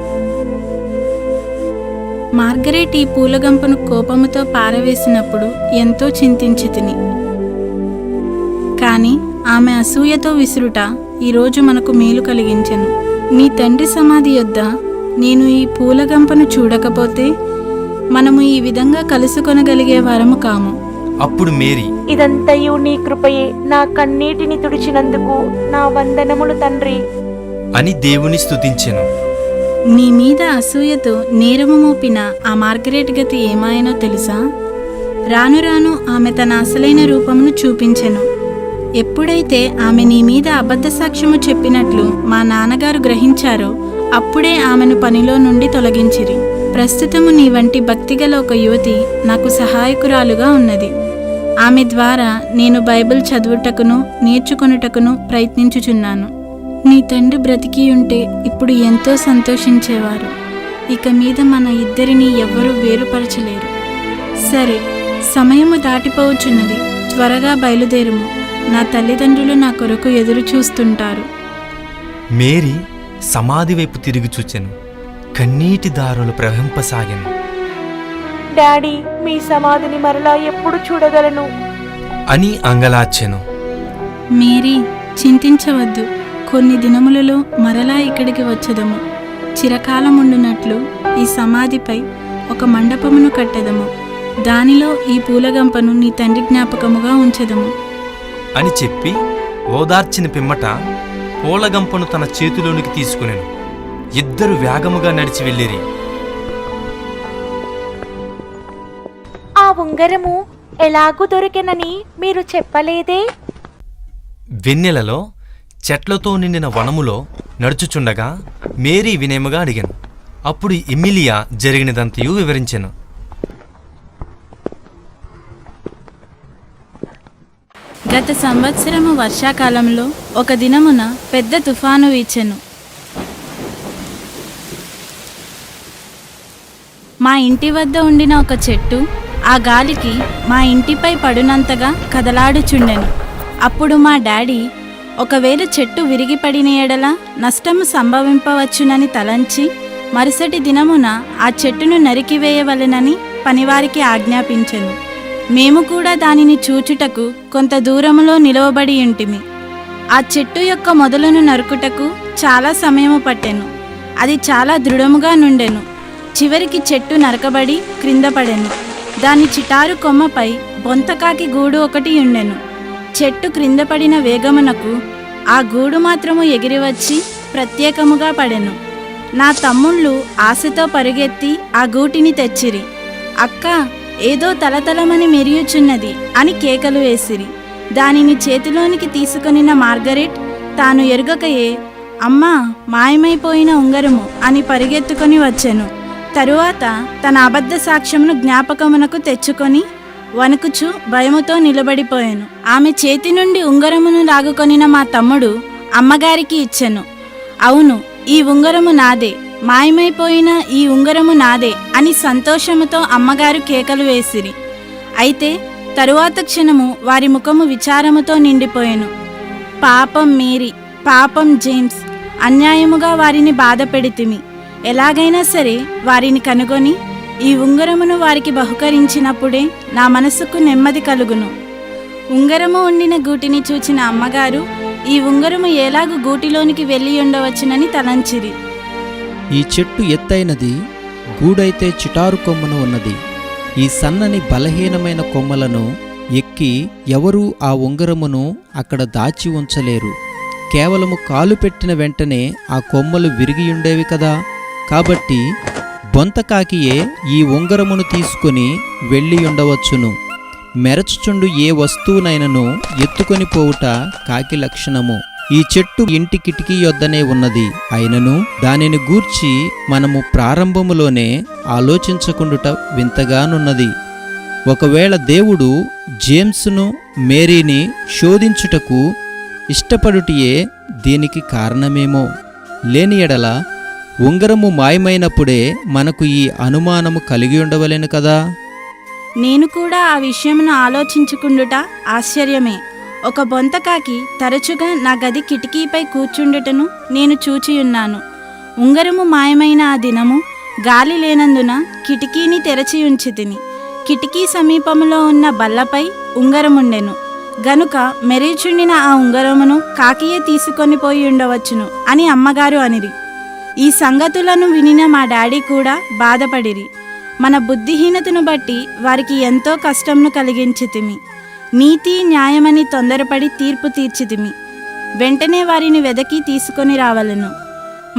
మార్గరెట్ ఈ పూలగంపను కోపముతో పారవేసినప్పుడు ఎంతో చింతించితిని. కాని ఆమె అసూయతో విసురుట ఈరోజు మనకు మేలు కలిగించెను. నీ తండ్రి సమాధి యొద్ద నేను ఈ పూలగంపను చూడకపోతే మనము ఈ విధంగా కలుసుకొనగలిగే వారము కాము. అప్పుడు మేరీ, ఇదంతయు నీ కృపయే, నా కన్నీటిని తుడిచినందుకు నా వందనములు తండ్రి అని దేవుని స్తుతించెను. నీ మీద అసూయతో నేరము మోపిన ఆ మార్గరెట్ గతి ఏమాయనో తెలుసా? రాను రాను ఆమె తన అసలైన రూపమును చూపించెను. ఎప్పుడైతే ఆమె నీ మీద అబద్ధ సాక్ష్యము చెప్పినట్లు మా నాన్నగారు గ్రహించారో అప్పుడే ఆమెను పనిలో నుండి తొలగించిరి. ప్రస్తుతము నీ వంటి భక్తిగల ఒక యువతి నాకు సహాయకురాలుగా ఉన్నది. ఆమె ద్వారా నేను బైబిల్ చదువుటకును నేర్చుకొనుటకును ప్రయత్నించుచున్నాను. నీ తండ్రి బ్రతికి ఉంటే ఇప్పుడు ఎంతో సంతోషించేవారు. ఇక మీద మన ఇద్దరిని ఎవ్వరూ వేరుపరచలేరు. సరే, సమయము దాటిపోవచ్చున్నది. త్వరగా బయలుదేరుము. నా తల్లిదండ్రులు నా కొరకు ఎదురు చూస్తుంటారు. మేరీ సమాధి వైపు తిరిగి చూచెను. కన్నీటి దారులు ప్రవహింపసాగెను. డాడీ, మీ సమాధిని మరలా ఎప్పుడు చూడగలను అని అంగలార్చెను. మేరీ, చింతించవద్దు. కొన్ని దినములలో మరలా ఇక్కడికి వచ్చదము. చిరకాలముండునట్లు ఈ సమాధిపై ఒక మండపమును కట్టెదము. దానిలో ఈ పూలగంపను నీ తండ్రి జ్ఞాపకముగా ఉంచెదము అని చెప్పి ఓదార్చిన పిమ్మట పూలగంపను తన చేతిలోనికి తీసుకునెను. ఇద్దరు వేగముగా నడిచి వెళ్ళిరి. ఆ ఉంగరము ఎలాగూ దొరికెనని మీరు చెప్పలేదే? వెన్నెలలో చెట్లతో నిండిన వనములో నడుచుచుండగా మేరీ వినయముగా అడిగాను. అప్పుడు ఎమిలియా జరిగినదంతయు వివరించెను. గత సంవత్సరము వర్షాకాలంలో ఒక దినమున పెద్ద తుఫాను వీచెను. మా ఇంటి వద్ద ఉండిన ఒక చెట్టు ఆ గాలికి మా ఇంటిపై పడునంతగా కదలాడుచుండెను. అప్పుడు మా డాడీ ఒకవేళ చెట్టు విరిగిపడిన ఎడల నష్టము సంభవింపవచ్చునని తలంచి మరుసటి దినమున ఆ చెట్టును నరికివేయవలెనని పనివారికి ఆజ్ఞాపించెను. మేము కూడా దానిని చూచుటకు కొంత దూరములో నిలవబడి ఉంటిమి. ఆ చెట్టు యొక్క మొదలను నరుకుటకు చాలా సమయము పట్టెను. అది చాలా దృఢముగా నుండెను. చివరికి చెట్టు నరకబడి క్రింద పడెను. దాని చిటారు కొమ్మపై బొంతకాకి గూడు ఒకటి ఉండెను. చెట్టు క్రింద పడిన వేగమునకు ఆ గూడు మాత్రము ఎగిరివచ్చి ప్రత్యేకముగా పడెను. నా తమ్ముళ్ళు ఆశతో పరుగెత్తి ఆ గూటిని తెచ్చిరి. అక్క, ఏదో తలతలమని మెరియుచున్నది అని కేకలు వేసిరి. దానిని చేతిలోనికి తీసుకొనిన మార్గరెట్ తాను ఎరుగకయే, అమ్మా, మాయమైపోయిన ఉంగరము అని పరిగెత్తుకొని వచ్చెను. తరువాత తన అబద్ధ సాక్ష్యమును జ్ఞాపకమునకు తెచ్చుకొని వణుకుచు భయముతో నిలబడిపోయాను. ఆమె చేతి నుండి ఉంగరమును లాగుకొనిన మా తమ్ముడు అమ్మగారికి ఇచ్చెను. అవును, ఈ ఉంగరము నాదే, మాయమైపోయిన ఈ ఉంగరము నాదే అని సంతోషముతో అమ్మగారు కేకలు వేసిరి. అయితే తరువాత క్షణము వారి ముఖము విచారముతో నిండిపోయెను. పాపం మేరీ, పాపం జేమ్స్, అన్యాయముగా వారిని బాధ పెడితిమి. ఎలాగైనా సరే వారిని కనుగొని ఈ ఉంగరమును వారికి బహుకరించినప్పుడే నా మనసుకు నెమ్మది కలుగును. ఉంగరము ఉండిన గూటిని చూచిన అమ్మగారు ఈ ఉంగరము ఎలాగూ గూటిలోనికి వెళ్ళి ఉండవచ్చునని తలంచిరి. ఈ చెట్టు ఎత్తైనది, గూడైతే చిటారు కొమ్మను ఉన్నది. ఈ సన్నని బలహీనమైన కొమ్మలను ఎక్కి ఎవరూ ఆ ఉంగరమును అక్కడ దాచి ఉంచలేరు. కేవలము కాలు పెట్టిన వెంటనే ఆ కొమ్మలు విరిగియుండేవి కదా. కాబట్టి బొంతకాకియే ఈ ఉంగరమును తీసుకొని వెళ్ళియుండవచ్చును. మెరచుచుండు ఏ వస్తువునైనను ఎత్తుకొని పోవుట కాకి లక్షణము. ఈ చెట్టు ఇంటి కిటికీ యొద్దనే ఉన్నది. అయినను దానిని గూర్చి మనము ప్రారంభములోనే ఆలోచించకుండుట వింతగానున్నది. ఒకవేళ దేవుడు జేమ్స్ను మేరీని శోధించుటకు ఇష్టపడుటియే దీనికి కారణమేమో. లేని ఎడల ఉంగరము మాయమైనప్పుడే మనకు ఈ అనుమానము కలిగి ఉండవలెను కదా. నేను కూడా ఆ విషయమును ఆలోచించుకుండుట ఆశ్చర్యమే. ఒక బొంతకాకి తరచుగా నా గది కిటికీపై కూర్చుండుటను నేను చూచియున్నాను. ఉంగరము మాయమైన ఆ దినము గాలి లేనందున కిటికీని తెరచి ఉంచితిని. కిటికీ సమీపములో ఉన్న బల్లపై ఉంగరముండెను గనుక మెరీచుండిన ఆ ఉంగరమును కాకియే తీసుకొని పోయి ఉండవచ్చును అని అమ్మగారు అనిరి. ఈ సంగతులను వినిన మా డాడీ కూడా బాధపడిరి. మన బుద్ధిహీనతను బట్టి వారికి ఎంతో కష్టంను కలిగించితిమి. నీతి న్యాయమని తొందరపడి తీర్పు తీర్చితిమి. వెంటనే వారిని వెదకి తీసుకొని రావలను.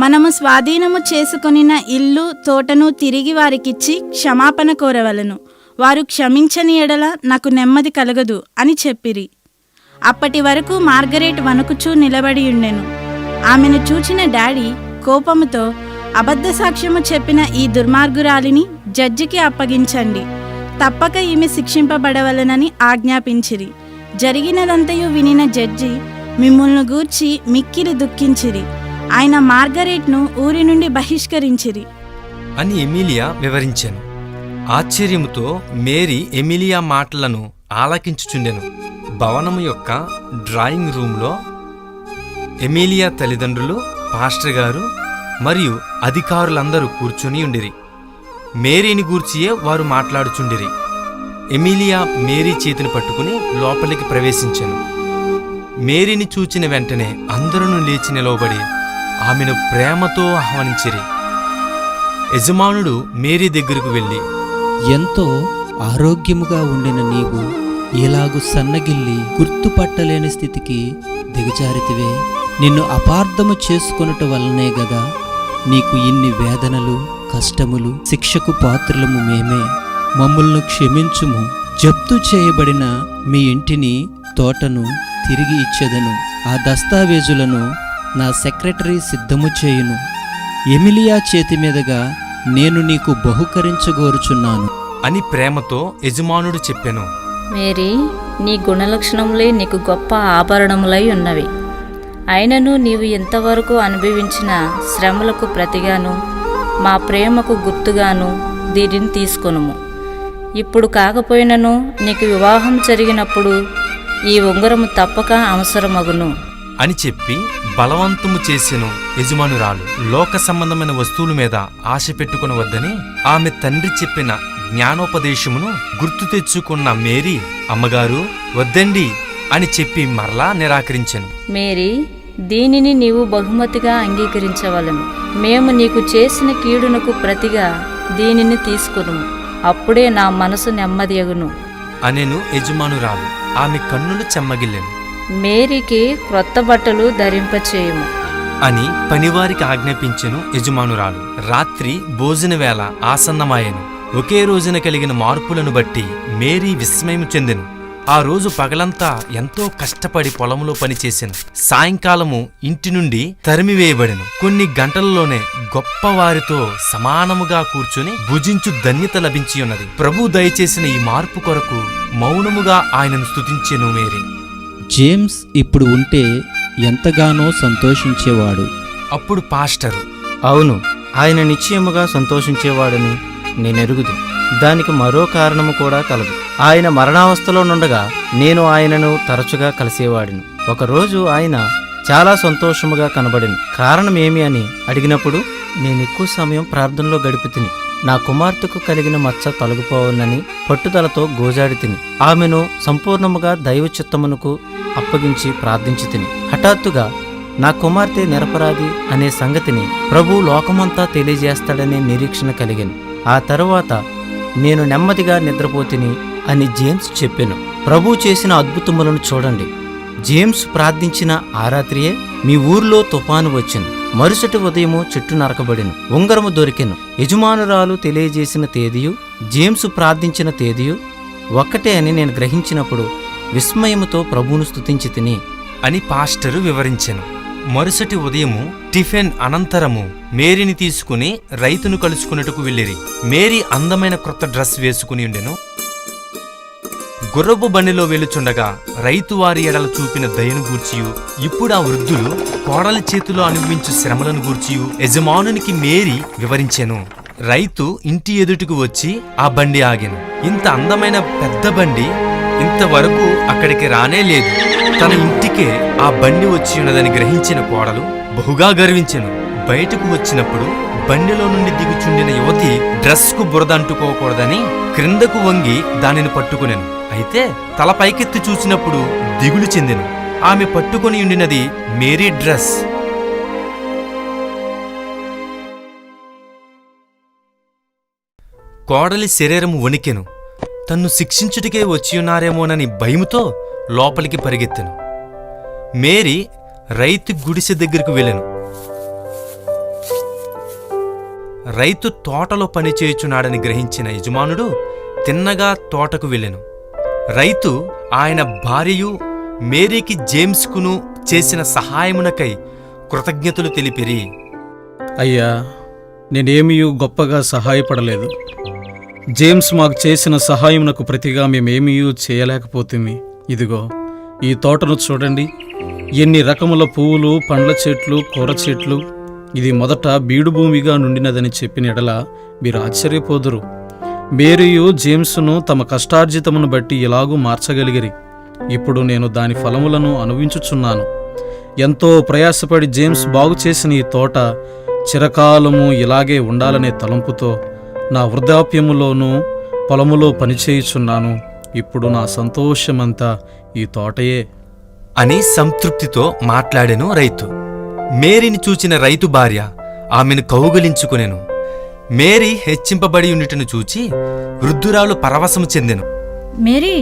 మనము స్వాధీనము చేసుకొనిన ఇల్లు తోటను తిరిగి వారికిచ్చి క్షమాపణ కోరవలను. వారు క్షమించని ఎడల నాకు నెమ్మది కలగదు అని చెప్పిరి. అప్పటి వరకు మార్గరెట్ వణుకుచూ నిలబడి ఉండెను. ఆమెను చూచిన డాడీ కోపముతో, అబద్ధ సాక్ష్యము చెప్పిన ఈ దుర్మార్గురాలిని జడ్జికి అప్పగించండి, తప్పక ఈమె శిక్షింపబడవలనని ఆజ్ఞాపించిరి. జరిగినదంతయు వినిన జడ్జి మిమ్ములను గూర్చి మిక్కిలి దుఃఖించిరి. ఆయన మార్గరెట్ను ఊరి నుండి బహిష్కరించిరి అని ఎమిలియా వివరించాను. ఆశ్చర్యముతో మేరీ ఎమిలియా మాటలను ఆలకించుచుండెను. భవనము యొక్క డ్రాయింగ్ రూమ్లో ఎమిలియా తల్లిదండ్రులు, పాస్టర్ గారు మరియు అధికారులందరూ కూర్చుని ఉండిరి. మేరీని గూర్చియే వారు మాట్లాడుచుండిరి. ఎమిలియా మేరీ చేతిని పట్టుకుని లోపలికి ప్రవేశించెను. మేరీని చూచిన వెంటనే అందరూ లేచి నిలవబడి ఆమెను ప్రేమతో ఆహ్వానించిరి. యజమానుడు మేరీ దగ్గరకు వెళ్ళి, ఎంతో ఆరోగ్యముగా ఉండిన నీవు ఇలాగు సన్నగిల్లి గుర్తుపట్టలేని స్థితికి దిగజారితివే. నిన్ను అపార్థము చేసుకొనుట వల్లనే గదా నీకు ఇన్ని వేదనలు, కష్టములు. శిక్షకు పాత్రులము మేమే, మమ్ములను క్షమించుము. జప్తు చేయబడిన మీ ఇంటిని, తోటను తిరిగి ఇచ్చెదను. ఆ దస్తావేజులను నా సెక్రటరీ సిద్ధము చేయును. ఎమిలియా చేతి మీదుగా నేను నీకు బహుకరించగోరుచున్నాను అని ప్రేమతో యజమానుడు చెప్పెను. మేరీ, నీ గుణలక్షణములే నీకు గొప్ప ఆభరణములై ఉన్నవి. అయినను నీవు ఇంతవరకు అనుభవించిన శ్రమలకు ప్రతిగాను మా ప్రేమకు గుర్తుగాను దీనిని తీసుకొనుము. ఇప్పుడు కాకపోయినను నీకు వివాహం జరిగినప్పుడు ఈ ఉంగరము తప్పక అవసరమగును అని చెప్పి బలవంతము చేసెను యజమానురాలు. లోక సంబంధమైన వస్తువుల మీద ఆశ పెట్టుకొనవద్దని ఆమె తండ్రి చెప్పిన జ్ఞానోపదేశమును గుర్తు తెచ్చుకున్న మేరీ, అమ్మగారు వద్దండి అని చెప్పి మరలా నిరాకరించెను. మేరీ, దీనిని నీవు బహుమతిగా అంగీకరించవలను. మేము నీకు చేసిన కీడునకు ప్రతిగా దీనిని తీసుకును. అప్పుడే నా మనసు నెమ్మదియగును అనెను యజమానురాలు. ఆమె కన్నులు చెమ్మగిల్లెను. మేరీకి క్రొత్త బట్టలు ధరింపచేయుము అని పనివారికి ఆజ్ఞాపించెను యజమానురాలు. రాత్రి భోజన వేళ ఆసన్నమాయెను. ఒకే రోజున కలిగిన మార్పులను బట్టి మేరీ విస్మయం చెందెను. ఆ రోజు పగలంతా ఎంతో కష్టపడి పొలంలో పనిచేసెను. సాయంకాలము ఇంటి నుండి తరిమివేయబడెను. కొన్ని గంటలలోనే గొప్పవారితో సమానముగా కూర్చుని భుజించు ధన్యత లభించి ఉన్నది. ప్రభు దయచేసిన ఈ మార్పు కొరకు మౌనముగా ఆయనను స్తుతించెను మేరీ. జేమ్స్ ఇప్పుడు ఉంటే ఎంతగానో సంతోషించేవాడు. అప్పుడు పాస్టరు, అవును, ఆయన నిశ్చయముగా సంతోషించేవాడని నేనెరుగుదు. దానికి మరో కారణము కూడా కలదు. ఆయన మరణావస్థలో నుండగా నేను ఆయనను తరచుగా కలిసేవాడిని. ఒకరోజు ఆయన చాలా సంతోషముగా కనబడిను. కారణమేమి అని అడిగినప్పుడు నేను ఎక్కువ సమయం ప్రార్థనలో గడిపి తిని నా కుమార్తెకు కలిగిన మచ్చ తొలగిపోవాలని పట్టుదలతో గోజాడి తిని ఆమెను సంపూర్ణముగా దైవ చిత్తమునకు అప్పగించి ప్రార్థించి తిని హఠాత్తుగా నా కుమార్తె నిరపరాధి అనే సంగతిని ప్రభు లోకమంతా తెలియజేస్తాడనే నిరీక్షణ కలిగాను. ఆ తరువాత నేను నెమ్మదిగా నిద్రపోతిని అని జేమ్స్ చెప్పెను. ప్రభు చేసిన అద్భుతములను చూడండి. జేమ్స్ ప్రార్థించిన ఆ రాత్రియే మీ ఊర్లో తుఫాను వచ్చింది. మరుసటి ఉదయము చెట్టు నరకబడిను, ఉంగరము దొరికెను. యజమానురాలు తెలియజేసిన తేదీయు జేమ్స్ ప్రార్థించిన తేదీయు ఒక్కటే అని నేను గ్రహించినప్పుడు విస్మయముతో ప్రభువును స్తుతించి తిని అని పాస్టరు వివరించెను. మరుసటి ఉదయము టిఫిన్ అనంతరము మేరీని తీసుకుని రైతును కలుసుకున్నట్టుకు వెళ్ళిరి. మేరీ అందమైన క్రొత్త డ్రెస్ వేసుకుని ఉండెను. గుర్రపు బండిలో వెళుచుండగా రైతు వారి ఎడల చూపిన దయను గూర్చియు, ఇప్పుడు ఆ వృద్ధులు కోడలి చేతిలో అనుభవించు శ్రమలను గూర్చియు యజమానునికి మేరీ వివరించెను. రైతు ఇంటి ఎదుటికి వచ్చి ఆ బండి ఆగెను. ఇంత అందమైన పెద్ద బండి ఇంతవరకు అక్కడికి రానే లేదు. తన ఇంటికే ఆ బండి వచ్చి ఉన్నదని గ్రహించిన కోడలు బహుగా గర్వించెను. బయటకు వచ్చినప్పుడు బండిలో నుండి దిగుచుండిన యువతి డ్రెస్కు బురద అంటుకోకూడదని క్రిందకు వంగి దానిని పట్టుకునెను. అయితే తల పైకెత్తి చూసినప్పుడు దిగులు చెందెను. ఆమె పట్టుకొని ఉండినది మేరీ డ్రెస్. కోడలి శరీరము వణికెను. తన్ను శిక్షించుటికే వచ్చియున్నారేమోనని భయముతో లోపలికి పరిగెత్తెను. మేరీ రైతు గుడిసె దగ్గరకు వెళ్ళెను. రైతు తోటలో పనిచేయుచున్నాడని గ్రహించిన యజమానుడు తిన్నగా తోటకు వెళ్ళెను. రైతు ఆయన భార్యయు మేరీకి జేమ్స్కును చేసిన సహాయమునకై కృతజ్ఞతలు తెలిపిరి. అయ్యా, నేనేమీ గొప్పగా సహాయపడలేదు. జేమ్స్ మాకు చేసిన సహాయమునకు ప్రతిగా మేమేమీ చేయలేకపోతుంది. ఇదిగో ఈ తోటను చూడండి, ఎన్ని రకముల పువ్వులు, పండ్ల చెట్లు, కూర చెట్లు. ఇది మొదట బీడు భూమిగా నుండినదని చెప్పిన ఎడల మీరు ఆశ్చర్యపోదురు. మేరీయు జేమ్స్ను తమ కష్టార్జితమును బట్టి ఇలాగూ మార్చగలిగిరి. ఇప్పుడు నేను దాని ఫలములను అనుభవించుచున్నాను. ఎంతో ప్రయాసపడి జేమ్స్ బాగు చేసిన ఈ తోట చిరకాలము ఇలాగే ఉండాలనే తలంపుతో నా వృద్ధాప్యములోనూ పొలములో పనిచేయుచున్నాను. ఇప్పుడు నా సంతోషమంతా ఈ తోటయే అని సంతృప్తితో మాట్లాడెను రైతు. మేరీని చూచిన రైతు భార్య ఆమెను కౌగిలించుకునెను. మేరీ హెచ్చింపబడి ఉండుటను చూచి వృద్ధురాలు పరవశము చెందెను. మేరీ,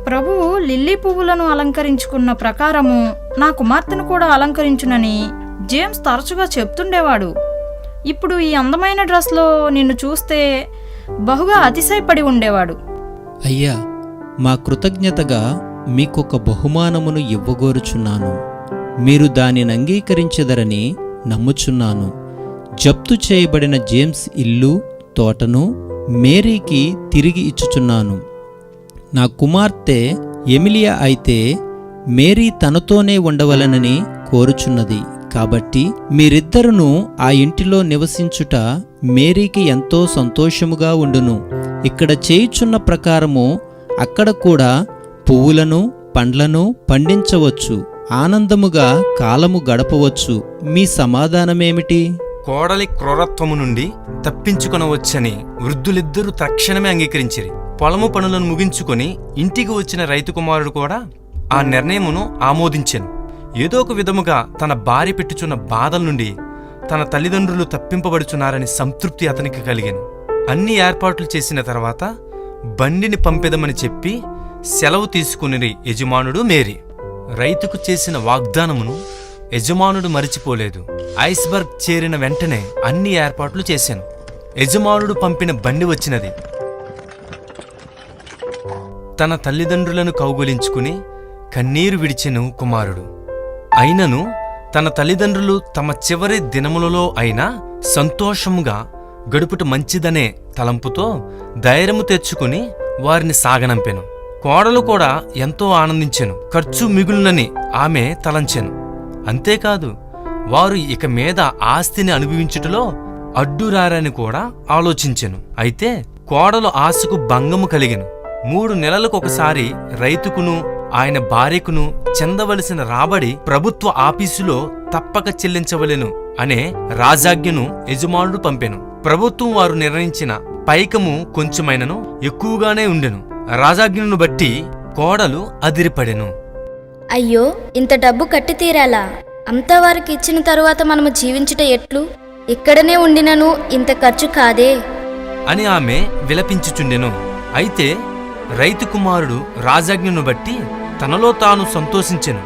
ప్రభువు లిల్లీ పువ్వులను అలంకరించుకున్న ప్రకారము నా కుమార్తెను కూడా అలంకరించునని జేమ్స్ తరచుగా చెప్తుండేవాడు. ఇప్పుడు ఈ అందమైన డ్రెస్లో నిన్ను చూస్తే బహుగా అతిశయపడి ఉండేవాడు. అయ్యా, మా కృతజ్ఞతగా మీకొక బహుమానమును ఇవ్వగోరుచున్నాను. మీరు దానిని అంగీకరించెదరని నమ్ముచున్నాను. జప్తు చేయబడిన జేమ్స్ ఇల్లు, తోటను మేరీకి తిరిగి ఇచ్చుచున్నాను. నా కుమార్తె ఎమిలియా అయితే మేరీ తనతోనే ఉండవలనని కోరుచున్నది. కాబట్టి మీరిద్దరును ఆ ఇంటిలో నివసించుట మేరీకి ఎంతో సంతోషముగా ఉండును. ఇక్కడ చేయుచున్న ప్రకారము అక్కడ కూడా పువ్వులను, పండ్లను పండించవచ్చు, ఆనందముగా కాలము గడపవచ్చు. మీ సమాధానమేమిటి? కోడలి క్రూరత్వము నుండి తప్పించుకొనవచ్చని వృద్ధులిద్దరూ తక్షణమే అంగీకరించిరి. పొలము పనులను ముగించుకొని ఇంటికి వచ్చిన రైతు కుమారుడు కూడా ఆ నిర్ణయమును ఆమోదించెను. ఏదో ఒక విధముగా తన భార్య పెట్టుచున్న బాధల నుండి తన తల్లిదండ్రులు తప్పింపబడుచున్నారని సంతృప్తి అతనికి కలిగెను. అన్ని ఏర్పాట్లు చేసిన తర్వాత బండిని పంపెదమని చెప్పి సెలవు తీసుకుని యజమానుడు మేరీ. రైతుకు చేసిన వాగ్దానమును యజమానుడు మరిచిపోలేదు. ఐస్బర్గ్ చేరిన వెంటనే అన్ని ఏర్పాట్లు చేశాను. యజమానుడు పంపిన బండి వచ్చినది. తన తల్లిదండ్రులను కౌగులించుకుని కన్నీరు విడిచెను కుమారుడు. అయినను తన తల్లిదండ్రులు తమ చివరి దినములలో అయినా సంతోషముగా గడుపుట మంచిదనే తలంపుతో ధైర్యము తెచ్చుకుని వారిని సాగనంపెను. కోడలు కూడా ఎంతో ఆనందించెను. ఖర్చు మిగులునని ఆమె తలంచెను. అంతేకాదు, వారు ఇక మీద ఆస్తిని అనుభవించుటలో అడ్డురారని కూడా ఆలోచించెను. అయితే కోడలు ఆశకు భంగము కలిగెను. 3 నెలలకొకసారి రైతుకును ఆయన భార్యకును చెందవలసిన రాబడి ప్రభుత్వ ఆఫీసులో తప్పక చెల్లించవలెను అనే రాజాజ్ఞను యజమానుడు పంపెను. ప్రభుత్వం వారు నిర్ణయించిన పైకము కొంచెమైనను ఎక్కువగానే ఉండెను. రాజాజ్ఞను బట్టి కోడలు అదిరిపడెను. అయ్యో, ఇంత డబ్బు కట్టి తీరాలా? అంతా వారికి ఇచ్చిన తరువాత మనము జీవించుట ఎట్లు? ఇక్కడనే ఉండినను ఇంత ఖర్చు కాదే అని ఆమె విలపించుచుండెను. అయితే రైతు కుమారుడు రాజాజ్ఞను బట్టి తనలో తాను సంతోషించెను.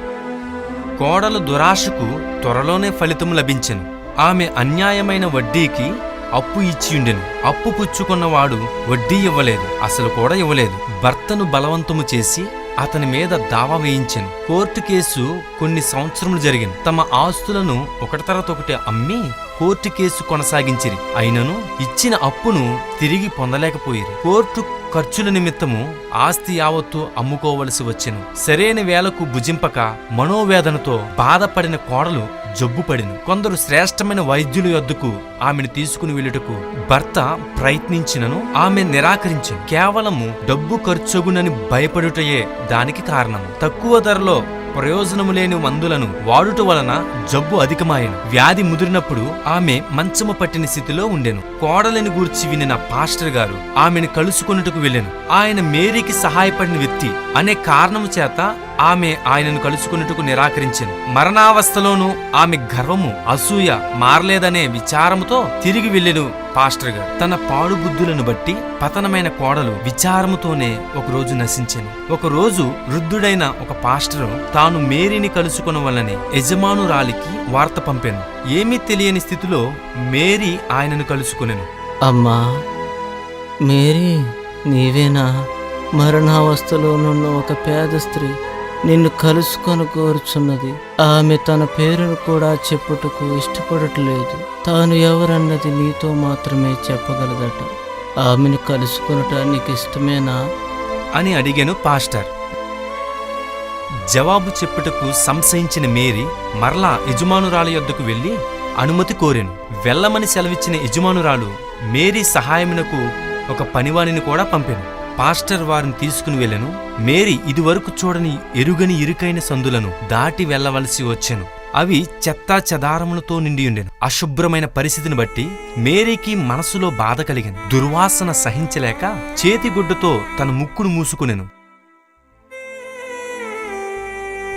కోడలు దురాశకు త్వరలోనే ఫలితం లభించెను. ఆమె అన్యాయమైన వడ్డీకి అప్పు ఇచ్చియుండెను. అప్పు పుచ్చుకున్నవాడు వడ్డీ ఇవ్వలేదు, అసలు కూడా ఇవ్వలేదు. భర్తను బలవంతము చేసి అతని మీద దావా వేయించెను. కోర్టు కేసు కొన్ని సంవత్సరములు జరిగింది. తమ ఆస్తులను ఒకటి తర్వాత ఒకటి అమ్మి కోర్టు కేసు కొనసాగించిరి. అయినను ఇచ్చిన అప్పును తిరిగి పొందలేకపోయిరి. కోర్టు ఖర్చుల నిమిత్తము ఆస్తి యావత్తు అమ్ముకోవలసి వచ్చెను. సరైన వేలకు భుజింపక మనోవేదనతో బాధపడిన కోడలు జబ్బుపడిను. కొందరు శ్రేష్టమైన వైద్యుల యొద్దకు ఆమెను తీసుకుని వెళ్ళుటకు భర్త ప్రయత్నించినను ఆమె నిరాకరించెను. కేవలము డబ్బు ఖర్చగునని భయపడుటయే దానికి కారణము. తక్కువ ధరలో ప్రయోజనము లేని మందులను వాడుట వలన జబ్బు అధికమాయెను. వ్యాధి ముదిరినప్పుడు ఆమె మంచము పట్టిన స్థితిలో ఉండెను. కోడలిని గూర్చి వినిన పాస్టర్ గారు ఆమెను కలుసుకొనుటకు వెళ్ళెను. ఆయన మేరీకి సహాయపడిన వ్యక్తి అనే కారణము చేత ఆమె ఆయనను కలుసుకొనుటకు నిరాకరించెను. మరణావస్థలోనూ ఆమె గర్వము అసూయ మారలేదనే విచారముతో తిరిగి వెళ్ళెను. పాస్టర్ గారు తన పాడు బుద్ధులను బట్టి పతనమైన కోడలు విచారముతోనే ఒకరోజు నశించెను. ఒకరోజు వృద్ధుడైన ఒక పాస్టరు తాను మేరీని కలుసుకొనవలనే యజమానురాలికి వార్త పంపెను. ఏమీ తెలియని స్థితిలో మేరీ ఆయనను కలుసుకొనెను. అమ్మా మేరీ, నీవేనా? మరణావస్థలోనున్న ఒక పేద స్త్రీ నిన్ను కలుసుకొని కోరుచున్నది. ఆమె తన పేరును కూడా చెప్పుటకు ఇష్టపడట్లేదు. తాను ఎవరన్నది నీతో మాత్రమే చెప్పగలదట. ఆమెను కలుసుకొనుట నీకు ఇష్టమేనా అని అడిగాను పాస్టర్. జవాబు చెప్పుటకు సంశయించిన మేరీ మరలా యజమానురాలి యొద్దకు వెళ్లి అనుమతి కోరెను. వెళ్ళమని సెలవిచ్చిన యజమానురాలు మేరీ సహాయమునకు ఒక పనివాణిని కూడా పంపెను. పాస్టర్ వారిని తీసుకుని వెళ్ళెను. మేరీ ఇదివరకు చూడని ఎరుగని ఇరుకైన సందులను దాటి వెళ్లవలసి వచ్చెను. అవి చెత్తా చెదారములతో నిండియుండెను. అశుభ్రమైన పరిస్థితిని బట్టి మేరీకి మనసులో బాధ కలిగింది. దుర్వాసన సహించలేక చేతిగుడ్డతో తన ముక్కును మూసుకునెను.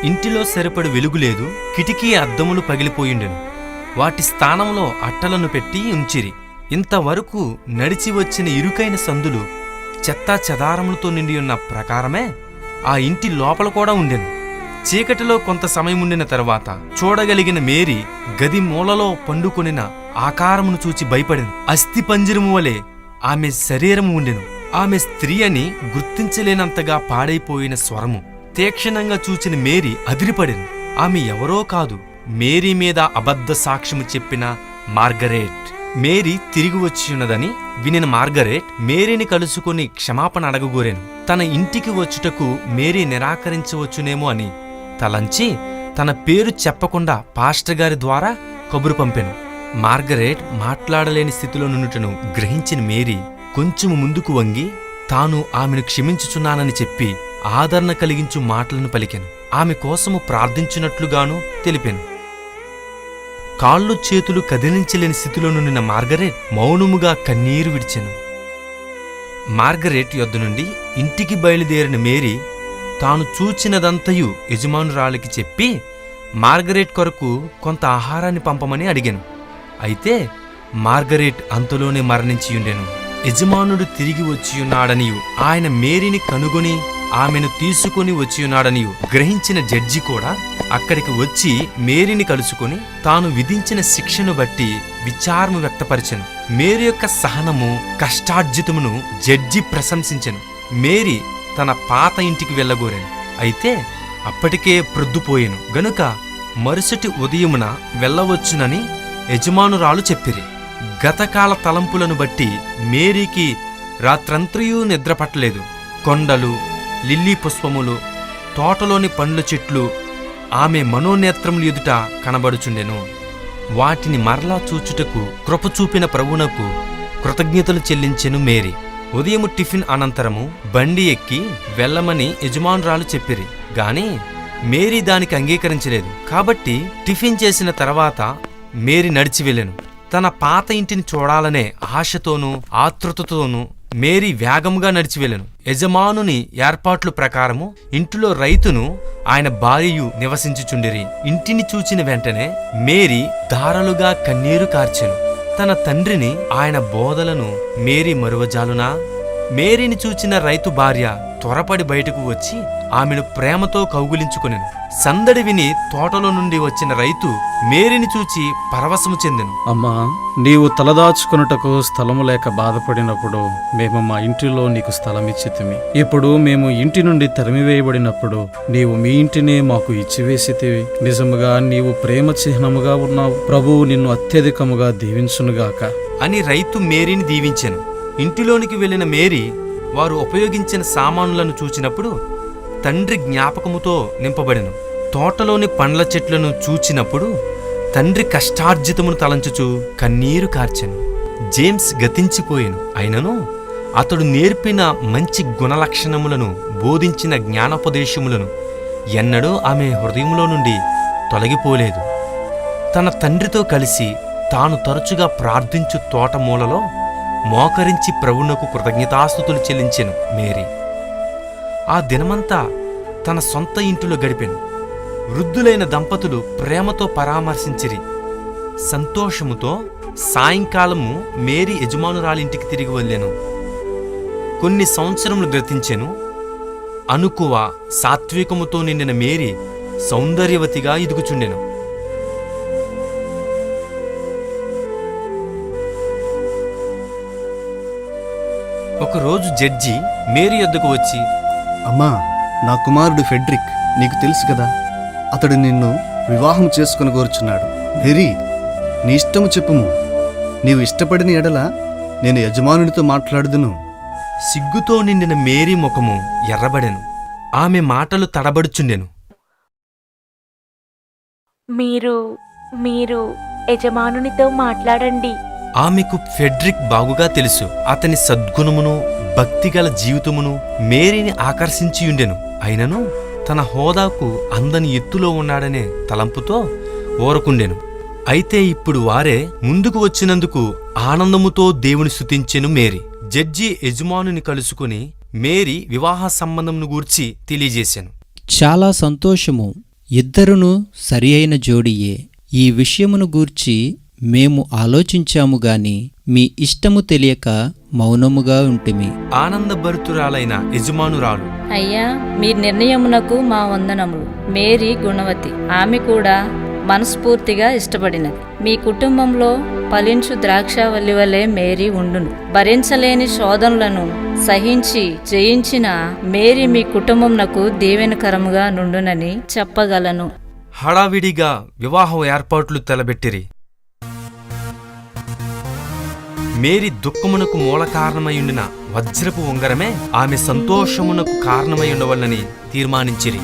ఇంటిలో సరిపడు వెలుగు లేదు. కిటికీ అద్దములు పగిలిపోయిండెను. వాటి స్థానంలో అట్టలను పెట్టి ఉంచిరి. ఇంతవరకు నడిచి వచ్చిన ఇరుకైన సందులు చెత్తా చెదారములతో నిండి ఉన్న ప్రకారమే ఆ ఇంటి లోపల కూడా ఉండెను. చీకటిలో కొంత సమయం ఉండిన తర్వాత చూడగలిగిన మేరీ గది మూలలో పండుకొనిన ఆకారమును చూచి భయపడెను. అస్థి పంజరము వలె ఆమె శరీరము ఉండెను. ఆమె స్త్రీ అని గుర్తించలేనంతగా పాడైపోయిన స్వరము. తీక్షణంగా చూచిన మేరీ అదిరిపడెను. ఆమె ఎవరో కాదు, మేరీ మీద అబద్ధ సాక్ష్యము చెప్పిన మార్గరెట్. మేరీ తిరిగి వచ్చియున్నదని వినిన మార్గరెట్ మేరీని కలుసుకుని క్షమాపణ అడగగోరెను. తన ఇంటికి వచ్చుటకు మేరీ నిరాకరించవచ్చునేమో అని తలంచి తన పేరు చెప్పకుండా పాస్టర్ గారి ద్వారా కబురు పంపెను. మార్గరెట్ మాట్లాడలేని స్థితిలో నుండుటను గ్రహించిన మేరీ కొంచెము ముందుకు వంగి తాను ఆమెను క్షమించుచున్నానని చెప్పి ఆదరణ కలిగించు మాటలను పలికెను. ఆమె కోసము ప్రార్థించినట్లుగాను తెలిపెను. కాళ్ళు చేతులు కదిలించలేని స్థితిలో నుండిన మార్గరెట్ మౌనముగా కన్నీరు విడిచెను. మార్గరెట్ యొద్ద నుండి ఇంటికి బయలుదేరిన మేరీ తాను చూచినదంతయు యజమానురాలికి చెప్పి మార్గరెట్ కొరకు కొంత ఆహారాన్ని పంపమని అడిగాను. అయితే మార్గరెట్ అంతలోనే మరణించియుండెను. యజమానుడు తిరిగి వచ్చియున్నాడనియు ఆయన మేరీని కనుగొని ఆమెను తీసుకుని వచ్చియున్నాడనియు గ్రహించిన జడ్జి కూడా అక్కడికి వచ్చి మేరీని కలుసుకుని తాను విధించిన శిక్షను బట్టి విచారము వ్యక్తపరిచెను. మేరీ యొక్క సహనము కష్టార్జితమును జడ్జి ప్రశంసించెను. మేరీ తన పాత ఇంటికి వెళ్ళగోరెను. అయితే అప్పటికే ప్రొద్దుపోయెను గనుక మరుసటి ఉదయమున వెళ్ళవచ్చునని యజమానురాలు చెప్పిరి. గతకాల తలంపులను బట్టి మేరీకి రాత్రంతయూ నిద్రపట్టలేదు. కొండలు, లిల్లీ పుష్పములు, తోటలోని పండ్ల చెట్లు ఆమె మనోనేత్రములు ఎదుట కనబడుచుండెను. వాటిని మరలా చూచుటకు కృప చూపిన ప్రభువునకు కృతజ్ఞతలు చెల్లించెను మేరీ. ఉదయము టిఫిన్ అనంతరము బండి ఎక్కి వెళ్ళమని యజమానురాలు చెప్పిరి. గాని మేరీ దానికి అంగీకరించలేదు. కాబట్టి టిఫిన్ చేసిన తర్వాత మేరీ నడిచి వెళ్ళెను. తన పాత ఇంటిని చూడాలనే ఆశతోనూ ఆతృతతోనూ మేరీ వేగముగా నడిచి వెళ్ళెను. యజమానుని ఏర్పాట్ల ప్రకారము ఇంటిలో రైతును ఆయన భార్యయు నివసించుచుండిరి. ఇంటిని చూచిన వెంటనే మేరీ ధారలుగా కన్నీరు కార్చెను. తన తండ్రిని ఆయన బోధలను మేరీ మరువజాలునా? మేరీని చూచిన రైతు భార్య త్వరపడి బయటకు వచ్చి ఆమెను ప్రేమతో కౌగిలించుకొనెను. సందడి విని తోటలో నుండి వచ్చిన రైతు మేరీని చూచి పరవశము చెందెను. అమ్మా, నీవు తలదాచుకొనుటకు స్థలము లేక బాధపడినప్పుడు మేము మా ఇంటిలో నీకు స్థలమిచ్చితిమి. ఇప్పుడు మేము ఇంటి నుండి తరిమివేయబడినప్పుడు నీవు మీ ఇంటినే మాకు ఇచ్చివేసితివి. నిజముగా నీవు ప్రేమ చిహ్నముగా ఉన్నావు. ప్రభువు నిన్ను అత్యధికముగా దీవించునుగాక అని రైతు మేరీని దీవించెను. ఇంటిలోనికి వెళ్ళిన మేరీ వారు ఉపయోగించిన సామానులను చూచినప్పుడు తండ్రి జ్ఞాపకముతో నింపబడెను. తోటలోని పండ్ల చెట్లను చూచినప్పుడు తండ్రి కష్టార్జితమును తలంచుచు కన్నీరు కార్చెను. జేమ్స్ గతించిపోయెను. అయినను అతడు నేర్పిన మంచి గుణలక్షణములను బోధించిన జ్ఞానోపదేశములను ఎన్నడూ ఆమె హృదయంలో నుండి తొలగిపోలేదు. తన తండ్రితో కలిసి తాను తరచుగా ప్రార్థించు తోట మూలలో మోకరించి ప్రభువునకు కృతజ్ఞతాస్తుతులు చెల్లించెను మేరీ. ఆ దినమంతా తన సొంత ఇంటిలో గడిపెను. వృద్ధులైన దంపతులు ప్రేమతో పరామర్శించిరి. సంతోషముతో సాయంకాలము మేరీ యజమానురాలింటికి తిరిగి వెళ్ళెను. కొన్ని సంవత్సరములు గతించెను. అనుకువ సాత్వికముతో నిండిన మేరీ సౌందర్యవతిగా ఎదుగుచుండెను. ఒకరోజు జడ్జి మేరీ యొద్దకు వచ్చి, అమ్మా, నా కుమారుడు ఫెడ్రిక్, నీకు తెలుసు కదా, అతడు నిన్ను వివాహం చేసుకుని కోరుచున్నాడు. మేరీ, నీ ఇష్టము చెప్పుము. నీవు ఇష్టపడిన ఎడల నేను యజమానునితో మాట్లాడుదును. సిగ్గుతో నిండిన మేరీ ముఖము ఎర్రబడెను. ఆమె మాటలు తడబడుచుండెను. మీరు యజమానునితో మాట్లాడండి. ఆమెకు ఫెడ్రిక్ బాగుగా తెలుసు. అతని సద్గుణమును భక్తిగల జీవితమును మేరీని ఆకర్షించియుండెను. అయినను తన హోదాకు అందని ఎత్తులో ఉన్నాడనే తలంపుతో ఓరకుండెను. అయితే ఇప్పుడు వారే ముందుకు వచ్చినందుకు ఆనందముతో దేవుని స్తుతించెను మేరీ. జడ్జి యజమానుని కలుసుకుని మేరీ వివాహ సంబంధమును గూర్చి తెలియజేశాను. చాలా సంతోషము, ఇద్దరును సరి అయిన జోడియే. ఈ విషయమును గూర్చి మేము ఆలోచించాము గాని మీ ఇష్టము తెలియక మౌనముగా ఉంటిమి. ఆనందభరితురాలైన యజమానురాలు, అయ్యా, మీ నిర్ణయమునకు మా వందనములు. మేరీ గుణవతి, ఆమె కూడా మనస్ఫూర్తిగా ఇష్టపడినది. మీ కుటుంబంలో ఫలించు ద్రాక్షవల్లి వలె మేరీ ఉండును. భరించలేని శోధనలను సహించి జయించిన మేరీ మీ కుటుంబమునకు దీవెనకరముగా నుండునని చెప్పగలను. హడావిడిగా వివాహ ఏర్పాట్లు తలబెట్టిరి. మేరీ దుఃఖమునకు మూల కారణమైయుండిన వజ్రపు ఉంగరమే ఆమె సంతోషమునకు కారణమై ఉండవలనని తీర్మానించిరి.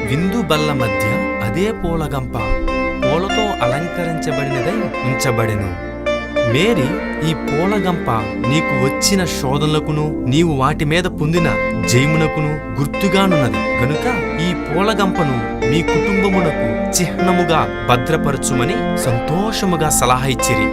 విందు బల్ల మధ్య అదే పూలగంప పూలతో అలంకరించబడినదై ఉంచబడెను. మేరీ, ఈ పూలగంప నీకు వచ్చిన శోధనలకును నీవు వాటి మీద పొందిన జయమునకును గుర్తుగానున్నది గనుక ఈ పూలగంపను మీ కుటుంబమునకు చిహ్నముగా భద్రపరచుమని సంతోషముగా సలహా ఇచ్చిరి.